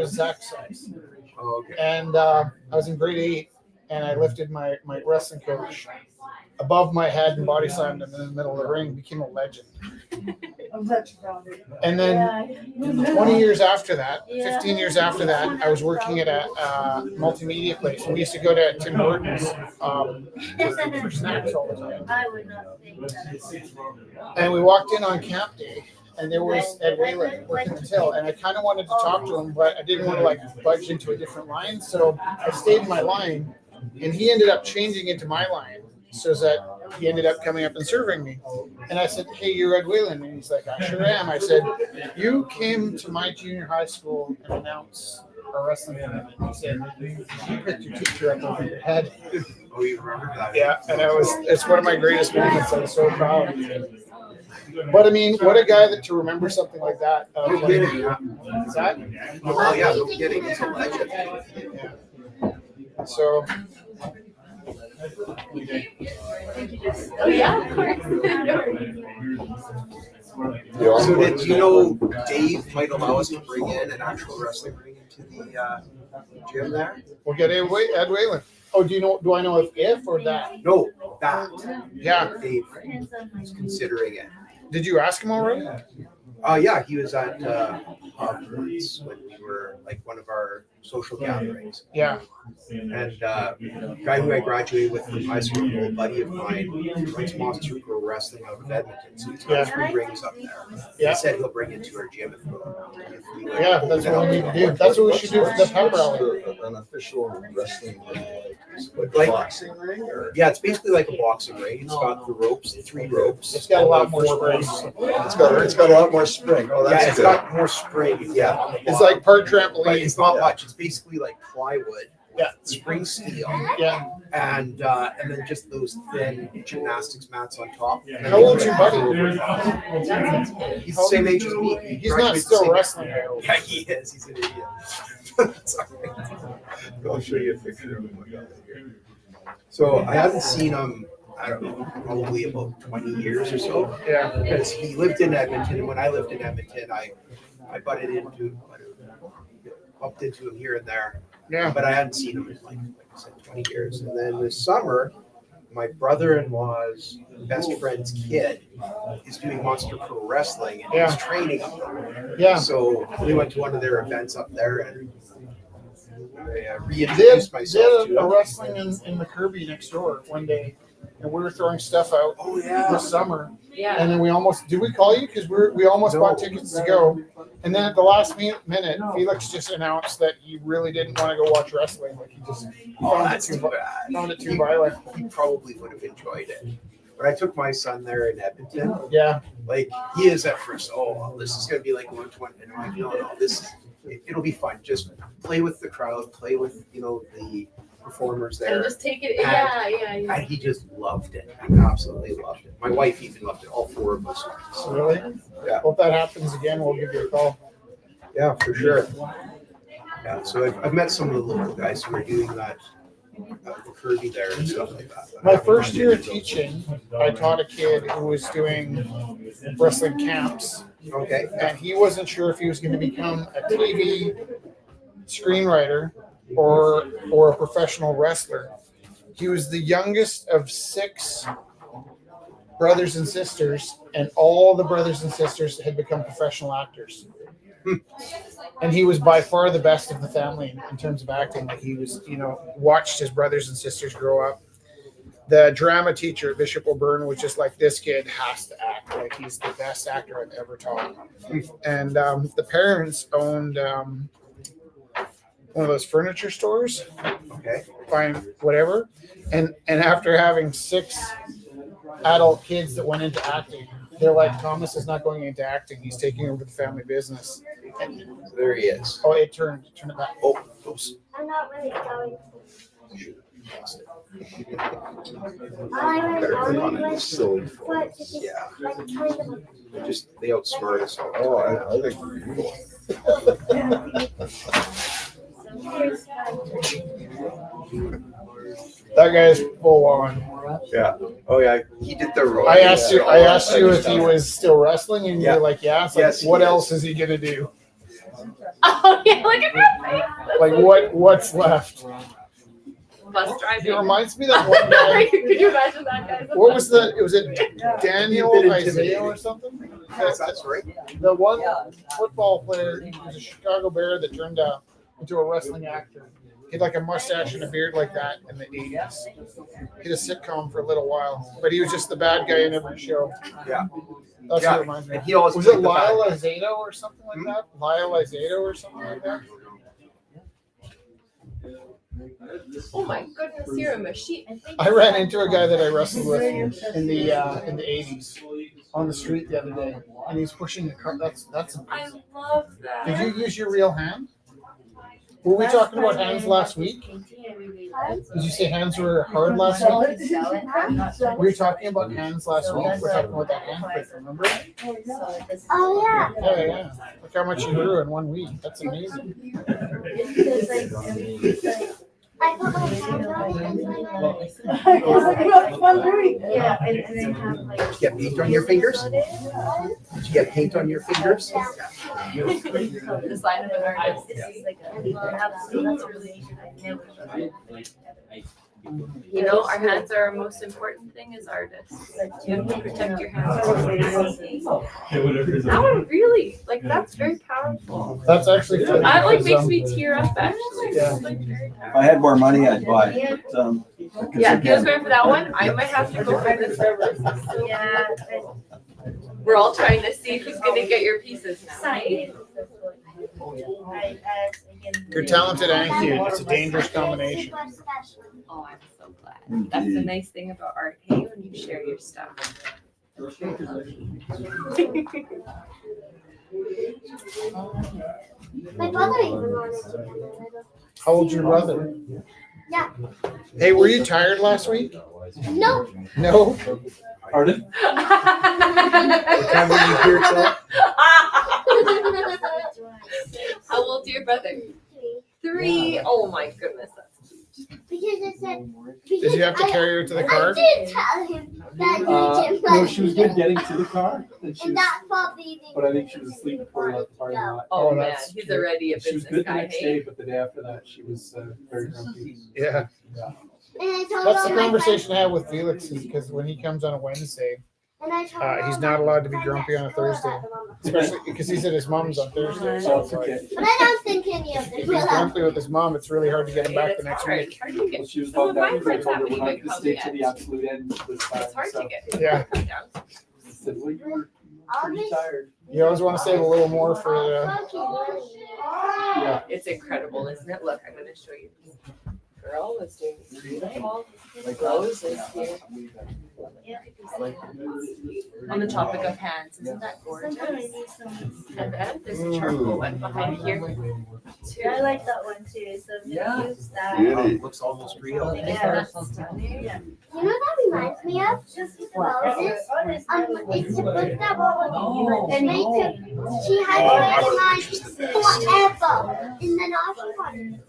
Zach's size. Oh, okay. And I was in grade 8, and I lifted my wrestling coach above my head and body slammed him in the middle of the ring, became a legend. And then 20 years after that, 15 years after that, I was working at a multimedia place. We used to go to Tim Hortons for snacks all the time. And we walked in on camp day, and there was Ed Whalen working the till, and I kind of wanted to talk to him, but I didn't want to like budge into a different line, so I stayed in my line, and he ended up changing into my line, so that he ended up coming up and serving me. And I said, "Hey, you're Ed Whalen," and he's like, "I sure am." I said, "You came to my junior high school and announced a wrestling tournament." He said, "You picked your teacher up over your head." Oh, you remember that? Yeah, and it's one of my greatest moments. I'm so proud. But I mean, what a guy to remember something like that. Is that? Oh yeah, no kidding. He's a legend. Yeah. So. Oh yeah, of course. So did you know Dave might allow us to bring in an actual wrestling ring into the gym there? We'll get Ed Whalen. Oh, do I know if or that? No, that. Yeah. Dave was considering it. Did you ask him already? Yeah, he was at Hub once when we were like one of our social gatherings. Yeah. And guy who I graduated with from high school, an old buddy of mine, runs Monster Pro Wrestling out of Edmonton. So he's got 3 rings up there. Yeah. He said he'll bring it to our gym if we Yeah, that's what we need to do. That's what we should do for the pep rally. An official wrestling like boxing ring, or yeah, it's basically like a boxing ring. It's got the ropes, 3 ropes. It's got a lot more 4 spring. posts. it's got a lot more spring. Oh, that's Yeah, it's good. got more spring. Yeah, It's like part but trampoline. it's not much. It's basically like plywood. Yeah. Spring steel. Yeah. And then just those thin gymnastics mats on top. How old's your buddy? He's the same age as me. He He's not graduated the still same- wrestling. Yeah, he is. He's an idiot. Sorry. I'll show you a picture of him. So I haven't seen him, I don't know, probably about 20 years or so. Yeah. Because he lived in Edmonton, and when I lived in Edmonton, I bumped into him here and there. Yeah. But I hadn't seen him in like I said, 20 years. And then this summer, my brother-in-law's best friend's kid is doing Monster Pro Wrestling, and he's training up there. Yeah. So we went to one of their events up there, and I Did reintroduced myself to a him. wrestling in the Kirby next door one day, and we were throwing stuff out this summer. Yeah. And then did we call you? Because we almost bought tickets to go. And then at the last minute, Felix just announced that he really didn't want to go watch wrestling. Like he just That's too bad. found it too violent. He probably would have enjoyed it. But I took my son there in Edmonton. Yeah. Like he is at first, this is gonna be like 120. And I'm like, no, it'll be fun. Just play with the crowd, play with the performers there. And just take it. And he just loved it. He absolutely loved it. My wife even loved it. All four of us. Really? Yeah. Hope that happens again. We'll give you a call. Yeah, for sure. Yeah. So I've met some of the local guys who are doing that, the Kirby there and stuff like that. My first year of teaching, I taught a kid who was doing wrestling camps. Okay. And he wasn't sure if he was going to become a TV screenwriter or a professional wrestler. He was the youngest of 6 brothers and sisters, and all the brothers and sisters had become professional actors. And he was by far the best of the family in terms of acting. Like he was, watched his brothers and sisters grow up. The drama teacher, Bishop O'Byrne, was just like, this kid has to act. Like he's the best actor I've ever taught. And the parents owned one of those furniture stores. Okay. Fine, whatever. And after having 6 adult kids that went into acting, they're like, Thomas is not going into acting. He's taking over the family business. And there he is. Oh, it turned it back. Oh, oops. I'm not really going Shoot. Lost it. I Better click on it. It's still, but it's just yeah. like kind of They outsmart us all. Oh, I think we're evil. That guy's full on. Yeah. Oh yeah. He did the role. I asked you if he was still wrestling, and you're like, yeah. It's like, Yes, he what is. else is he gonna do? Oh yeah, look at that face. Like what's left? Bus driving. It reminds me of that one guy. Could you imagine that guy? What was was it Daniel You've been Isaiah intimidated. or something? That's right. The one football player, he was a Chicago Bear that turned into a wrestling actor. He had like a mustache and a beard like that in the 80s. He did a sitcom for a little while, but he was just the bad guy in every show. Yeah. That's what it reminds me. And he always Was it played the bad Lyle guy. Izado or something like that? Lyle Izado or something like that? Oh my goodness, you're a machine. I ran into a guy that I wrestled with in the 80s on the street the other day, and he's pushing the car. That's I amazing. love that. Did you use your real hand? Were we talking about hands last week? Did you say hands were hard last week? We were talking about hands last week. We're talking about that hand click, remember? Oh yeah. Yeah. Look how much you grew in 1 week. That's amazing. I put my hand on it and Yeah, and then have like. Did you get paint on your fingers? Did you get paint on your fingers? The sign of an artist. That's really, I never thought. You know, our hands are our most important thing as artists. You have to protect your hands. That one really, that's very powerful. That's actually funny. That because, makes me tear up actually. Yeah. If I had more money, I'd buy it. But, Yeah, if he was going for that one, I might have to go for this. Yeah. We're all trying to see who's gonna get your pieces now. You're talented and cute. It's a dangerous combination. Oh, I'm so glad. That's the nice thing about art, hey, when you share your stuff. my brother even wanted to do it. How old's your brother? Yeah. Hey, were you tired last week? No. No? Pardon? What time were you here till? How old's your brother? 3. Oh my goodness, that's cute. Because it said. Did you have to carry her to the car? I did tell him that you can. No, she was good getting to the car. And she And was, that's probably. but I think she was asleep before we left the parking lot. Oh, Oh, man, that's he's already a She was business good the guy, next hey? day, but the day after that, she was very grumpy. Yeah. And I told That's all the my conversation I have with Felix is because when he comes on a Wednesday, And I told her, He's not allowed to be grumpy on a Thursday, especially because he's at his mom's on Thursday. So it's like, But I don't think any of if them he's will. grumpy with his mom, it's really hard to get him back the next week. Hard to get. She was Some of bummed my out because I friends told her haven't we're not even gonna come stay yet. to the absolute end this time. It's hard so to get. Yeah. I said, well, you were pretty tired. You always want to save a little more for the. Yeah. It's incredible, isn't it? Look, I'm gonna show you. Girl is doing beautiful. Rose is here. On the topic of hands, isn't that gorgeous? And then there's a charcoal one behind here too. I like that one too, so I'm Yeah. gonna use that. Beauty. Looks almost real. Yeah. You know that reminds me of? Moses. It's the book that and they took, she had to wait in line forever. And then all she wanted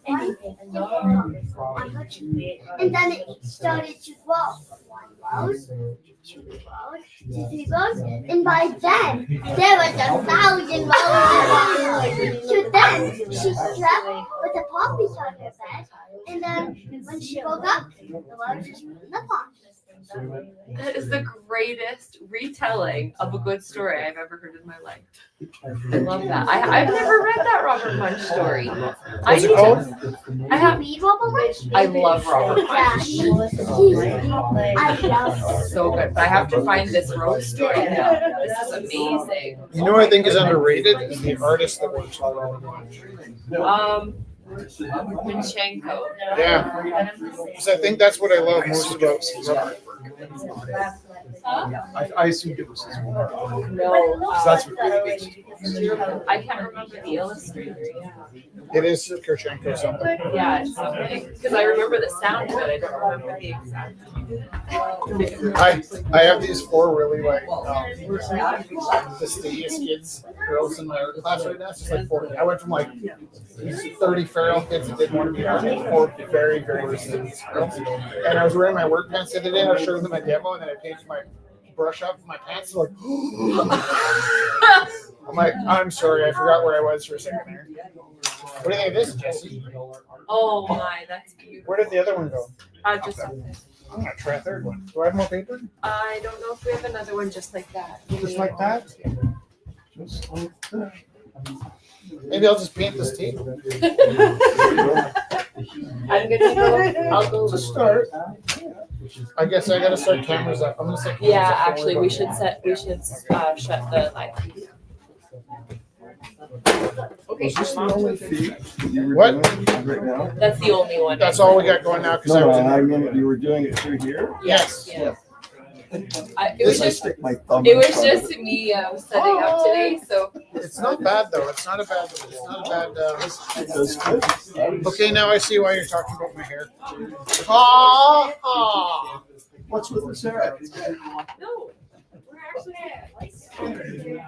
and then it started to grow. One rose, two rows, three rows, and by then there was 1,000 roses. So then she slept with the poppies on her bed, and then when she woke up, the roses were in the pot. That is the greatest retelling of a good story I've ever heard in my life. I love that. I've never read that Robert Munch story. I What's need it called? to. I have. Read Robert Munch? I love Robert Yeah, Munch. I love So good, but I have to find this rose story now. This is amazing. You know what I think is underrated is the artist that works on Robert Munch. Minchenko. Yeah, because I think that's what I love most about his art. I assumed it was his one. No, That's what really makes it. I can't remember the illustrator. It is Kirchenko something. Yeah, it's something because I remember the sound of it. I don't remember the exact. I have these 4 really like fastidious kids, girls in my art class right now. It's just like 4. I went from like 30 feral kids that didn't want to be art to 4 very, very fastidious girls. And I was wearing my work pants the other day. I was showing them my demo, and then I changed my brush up in my pants. They're like, I'm like, I'm sorry, I forgot where I was for a second there. What do you think of this, Jesse? Oh my, that's beautiful. Where did the other one go? Just up there. I'm gonna try a third one. Do I have more paper? I don't know if we have another one just like that. Just like that? Maybe I'll just paint this table. I'm gonna go. I'll go. To start, I guess I gotta start cameras up. I'm gonna set cameras Yeah, up. actually, we should shut the light. Okay. Is this the only feed that you were What? doing right now? That's the only one. That's all we got going now because I No, was in I there. mean, you were doing it through here? Yes. Yeah. It was I just. stick my thumb It in was front of just me setting up today, so. It's not bad though. It's not a bad. It's not a bad. It does good. Okay, now I see why you're talking about my hair. Ah. What's with the Sarah? No, we're actually.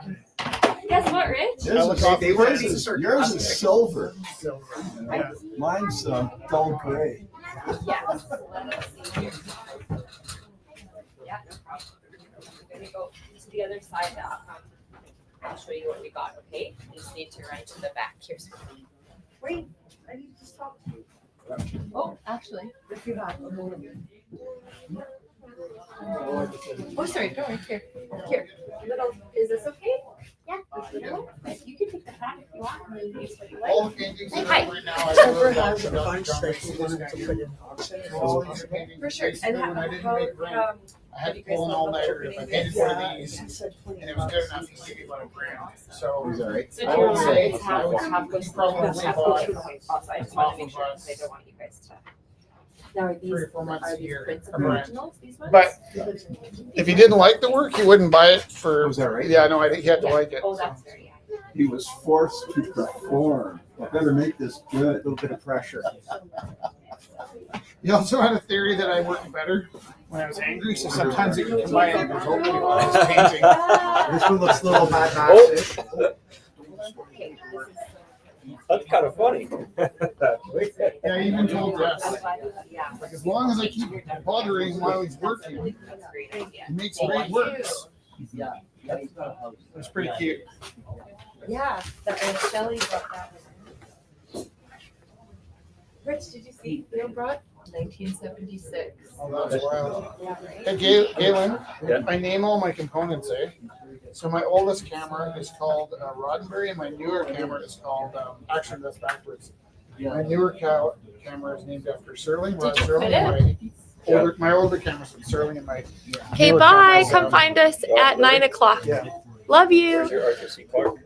Guess what, Rich? Yours is silver. Yeah. Mine's dull gray. Yeah. Yeah, no problem. We're gonna go to the other side now. I'll show you what we got, okay? You just need to run to the back. Here's one. Wait, I need to stop. Oh, actually. If you have. Oh, sorry, go right here. Here. Little, is this okay? Yeah. You can take the back if you want. And then use what you like. All the paintings that I have right now, I Trevor wrote has a down bunch John that Mason he was wanted to gonna put do. in auction. All these paintings, For sure. basically, when I didn't make rent, I had to pull in all nighter if I painted one of these, and it was good enough to give me about $1,000. So, So do I you would want say to I have would half goes probably half bought goes to the white sauce? I just want to make sure because I don't want you guys to. Now are these 3 or 4 months are a these year. prints a brand. originals? These ones? But if he didn't like the work, he wouldn't buy it for. Was that right? Yeah, no, I think he had to Yeah. like it. Oh, that's very. He was forced to perform. I better make this good. A little bit of pressure. He also had a theory that I worked better when I was angry, so sometimes you can combine it with hope when I was painting. This one looks a little Mad Max-ish. That's kind of funny. Yeah, I even told Jess, Yeah. like, as long as I keep bothering him while he's working, That's a great idea. he makes great works. It's pretty cute. Yeah, that Shelly brought that. Rich, did you see Leo brought 1976. Oh, that's wild. Yeah, right? Hey, Galen, I name all my components, eh? So my oldest camera is called Roddenberry, and my newer camera is called, actually that's backwards. My newer camera is named after Serling, Rod Did you Serling. quit My older camera's from Serling, and my Okay, newer bye. camera's, Come find us at 9 o'clock. Yeah. Love you. Where's your Arthur C. Clarke?